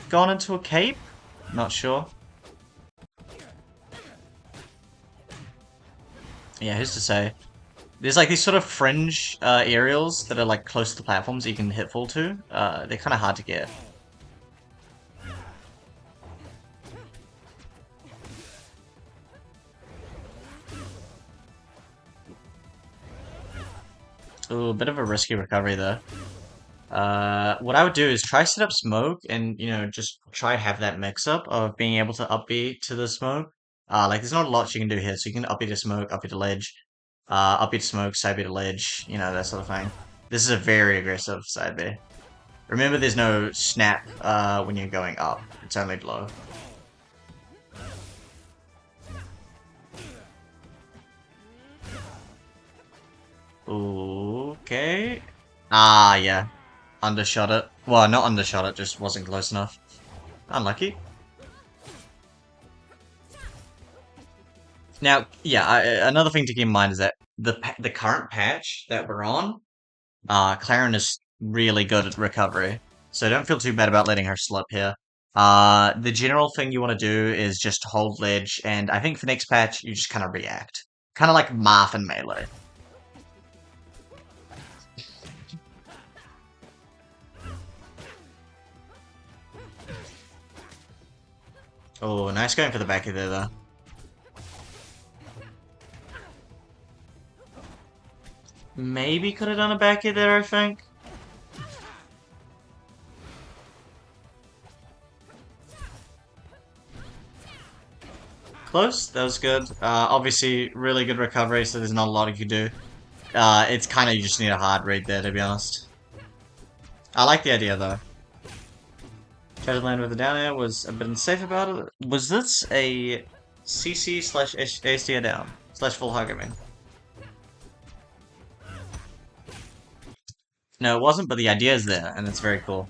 gone into a cape. Not sure. Yeah, who's to say? There's like these sort of fringe aerials that are like close to the platforms that you can hit full to. They're kind of hard to get. Ooh, a bit of a risky recovery there. What I would do is try set up smoke and, just try have that mix up of being able to up B to the smoke. Like there's not a lot you can do here, so you can up B to smoke, up B to ledge, up B to smoke, side B to ledge, that sort of thing. This is a very aggressive side B. Remember there's no snap when you're going up, it's only below. Okay. Ah, yeah. Undershot it. Well, not undershot it, just wasn't close enough. Unlucky. Now, yeah, another thing to keep in mind is that the current patch that we're on, Claren is really good at recovery, so don't feel too bad about letting her slip here. The general thing you want to do is just hold ledge, and I think for next patch you just kind of react, kind of like Marth and Melee. Oh, nice going for the back of there though. Maybe could have done a back there, I think. Close, that was good. Obviously, really good recovery, so there's not a lot you can do. It's kind of you just need a hard read there, to be honest. I like the idea though. Tried to land with the down air, was a bit unsafe about it. Was this a CC slash ASTR down? Slash full hug, I mean. No, it wasn't, but the idea is there, and it's very cool.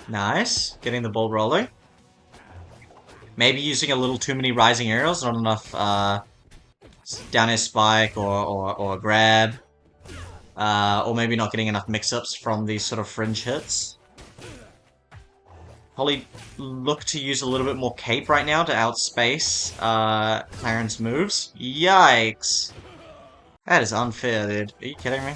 Nice. Getting the ball rolling. Maybe using a little too many rising aerials, not enough down air spike or grab. Or maybe not getting enough mix-ups from these sort of fringe hits. Probably look to use a little bit more cape right now to outspace Clarence moves. Yikes. That is unfair, dude. Are you kidding me?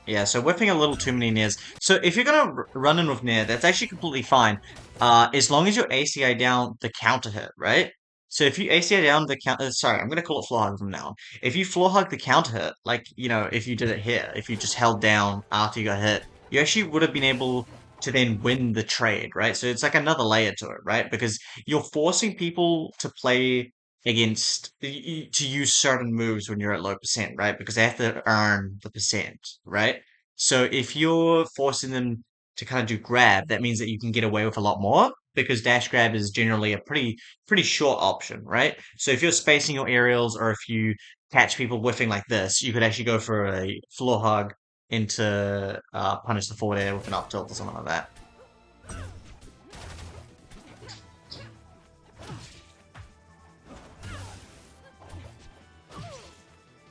Yeah, so whipping a little too many Nairs. So if you're gonna run in with Nair, that's actually completely fine. As long as you're ACI down the counter hit, right? So if you ACI down the counter, sorry, I'm gonna call it floor hug from now on. If you floor hug the counter hit, like, if you did it here, if you just held down after you got hit, you actually would have been able to then win the trade, right? So it's like another layer to it, right? Because you're forcing people to play against to use certain moves when you're at low percent, right? Because they have to earn the percent, right? So if you're forcing them to kind of do grab, that means that you can get away with a lot more because dash grab is generally a pretty short option, right? So if you're spacing your aerials or if you catch people whiffing like this, you could actually go for a floor hug into punish the forward air with an up tilt or something like that.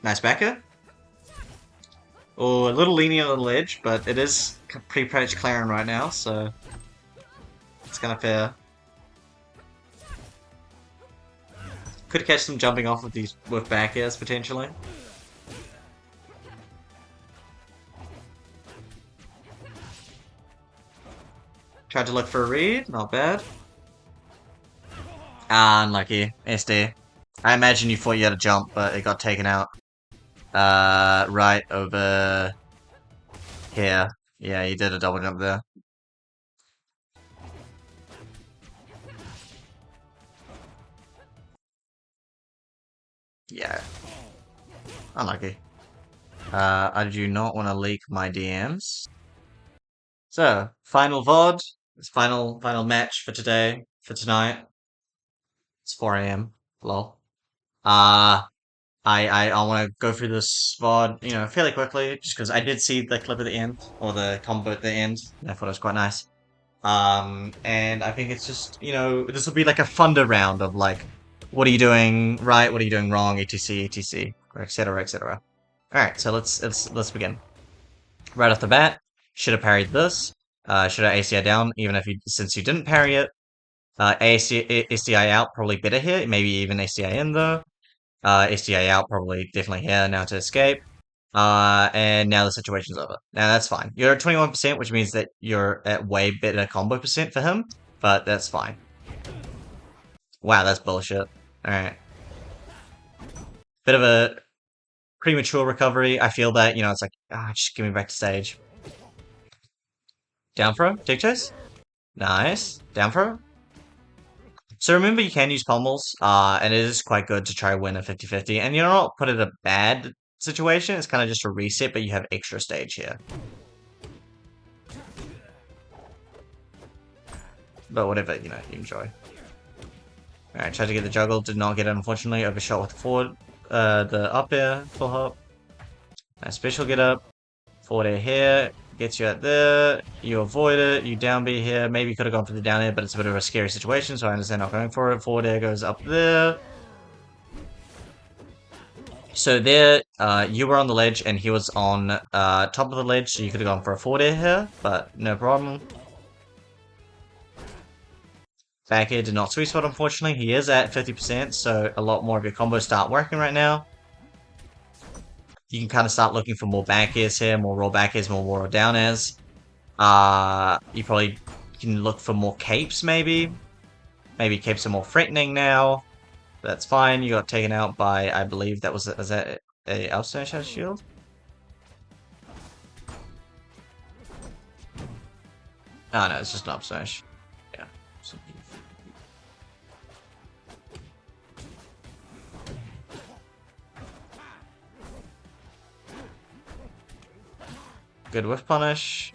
Nice backer. Oh, a little lenient on the ledge, but it is pre-patch Claren right now, so it's kind of fair. Could catch them jumping off with these with back airs potentially. Tried to look for a read, not bad. Ah, unlucky. SD. I imagine you thought you had a jump, but it got taken out. Right over here. Yeah, you did a double jump there. Yeah, unlucky. I do not want to leak my DMs. So, final VOD. It's final match for today, for tonight. It's 4 a.m. Lol. Uh, I want to go through this VOD, fairly quickly, just because I did see the clip at the end, or the combo at the end, and I thought it was quite nice. And I think it's just, this will be like a thunder round of like, what are you doing right, what are you doing wrong, etc, etc, etc, etc. Alright, so let's begin. Right off the bat, should have parried this. Should have ACI down, even if since you didn't parry it. ACI out, probably better here, maybe even ACI in though. SDA out, probably definitely here now to escape. And now the situation's over. Now that's fine. You're at 21%, which means that you're at way better combo percent for him, but that's fine. Wow, that's bullshit. Alright. Bit of a premature recovery. I feel that, it's like, just give me back to stage. Down throw, take chase. Nice. Down throw. So remember, you can use pommels, and it is quite good to try win a 50-50. And you're not put in a bad situation. It's kind of just a reset, but you have extra stage here. but whatever, you enjoy. Alright, tried to get the juggle, did not get it, unfortunately. Overshot with the forward, the up air, full hop. Nice special get up. Forward air here, gets you out there. You avoid it, you down B here. Maybe you could have gone for the down air, but it's a bit of a scary situation, so I understand not going for it. Forward air goes up there. So there, you were on the ledge and he was on top of the ledge, so you could have gone for a forward air here, but no problem. Back air did not sweet spot, unfortunately. He is at 50%, so a lot more of your combos start working right now. You can kind of start looking for more back airs here, more raw back airs, more raw down airs. You probably can look for more capes, maybe. Maybe capes are more threatening now. That's fine. You got taken out by, I believe that was that a Elstone Shadow Shield? Oh no, it's just an Upsmash. Yeah. Good whiff punish.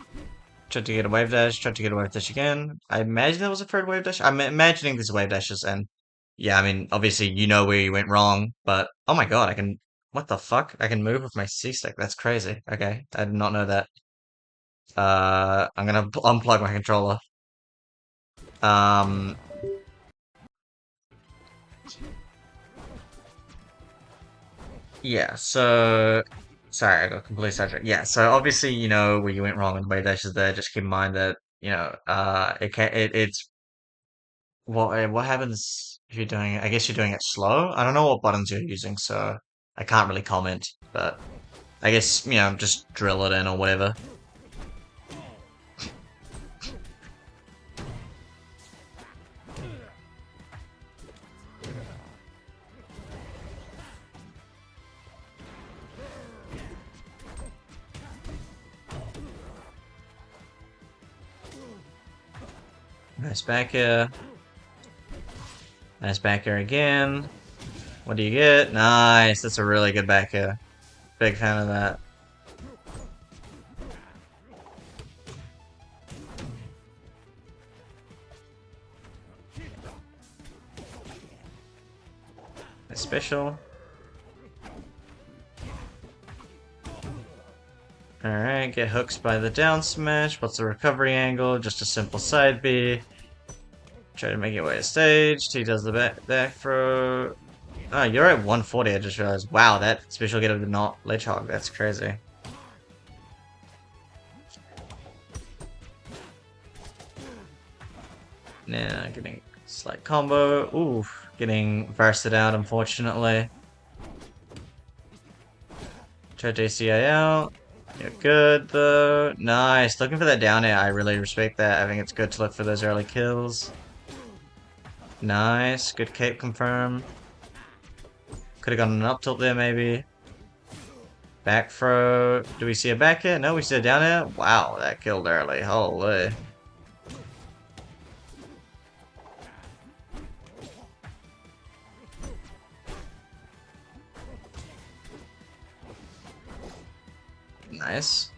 Tried to get a wave dash, tried to get a wave dash again. I imagine that was a third wave dash. I'm imagining these wave dashes, and yeah, I mean, obviously you know where you went wrong, but oh my god, I can, what the fuck? I can move with my C-stick, that's crazy. Okay, I did not know that. I'm gonna unplug my controller. Um, yeah, so, sorry, I got completely sidetracked. Yeah, so obviously you know where you went wrong with the wave dashes there, just keep in mind that, it's what happens if you're doing it? I guess you're doing it slow. I don't know what buttons you're using, so I can't really comment. But I guess just drill it in or whatever. Nice back air. Nice back air again. What do you get? Nice. That's a really good back air. Big fan of that. Nice special. Alright, get hooks by the down smash. What's the recovery angle? Just a simple side B. Try to make your way to stage. He does the back throw. Oh, you're at 140, I just realized. Wow, that special get of the not ledge hog. That's crazy. Now getting slight combo. Ooh, getting bursted out, unfortunately. Try JCI out. You're good, though. Nice. Looking for that down air. I really respect that. I think it's good to look for those early kills. Nice. Good cape confirm. Could have gotten an up tilt there, maybe. Back throw. Do we see a back air? No, we see a down air. Wow, that killed early. Holy. Nice.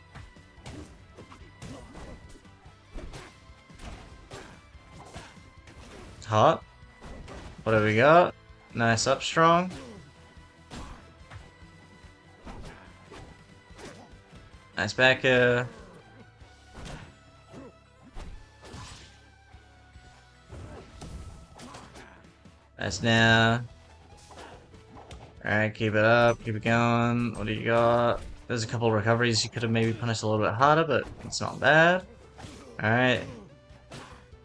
Hot. What do we got? Nice up strong. Nice back air. Nice now. Alright, keep it up, keep it going. What do you got? There's a couple of recoveries you could have maybe punished a little bit harder, but it's not bad. Alright.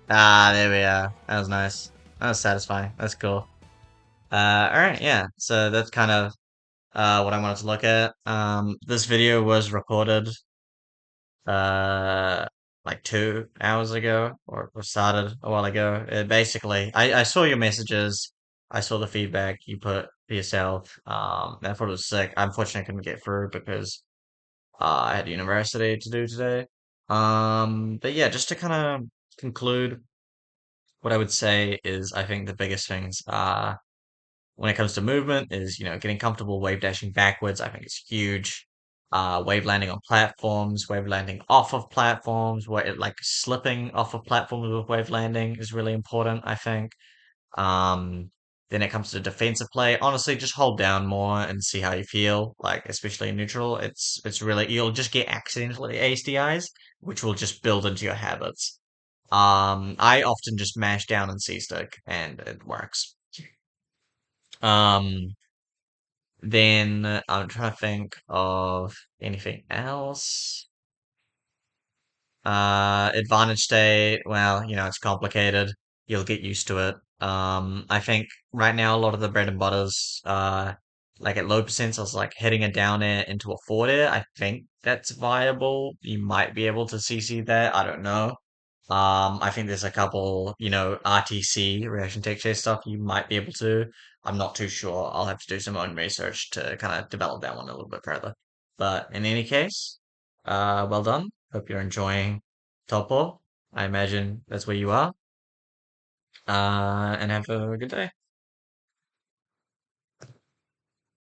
Ah, there we are. That was nice. That was satisfying. That's cool. Alright, yeah. So that's kind of what I wanted to look at. This video was recorded uh like 2 hours ago or started a while ago. Basically, I saw your messages, I saw the feedback you put for yourself. And I thought it was sick. Unfortunately, I couldn't get through because I had university to do today. But yeah, just to kind of conclude, what I would say is I think the biggest things are when it comes to movement is, getting comfortable wave dashing backwards. I think it's huge. wave landing on platforms, wave landing off of platforms, where it like slipping off of platforms with wave landing is really important, I think. Um, then it comes to defensive play. Honestly, just hold down more and see how you feel. Like, especially in neutral, it's really you'll just get accidentally ASDIs, which will just build into your habits. I often just mash down and C stick, and it works. Um, then I'm trying to think of anything else. Advantage state, well, it's complicated. You'll get used to it. I think right now a lot of the bread and butters, like at low percents, I was like hitting a down air into a forward air. I think that's viable. You might be able to CC that. I don't know. I think there's a couple, RTC, reaction tech chase stuff you might be able to. I'm not too sure. I'll have to do some own research to kind of develop that one a little bit further. But in any case, well done. Hope you're enjoying Topo. I imagine that's where you are. And have a good day.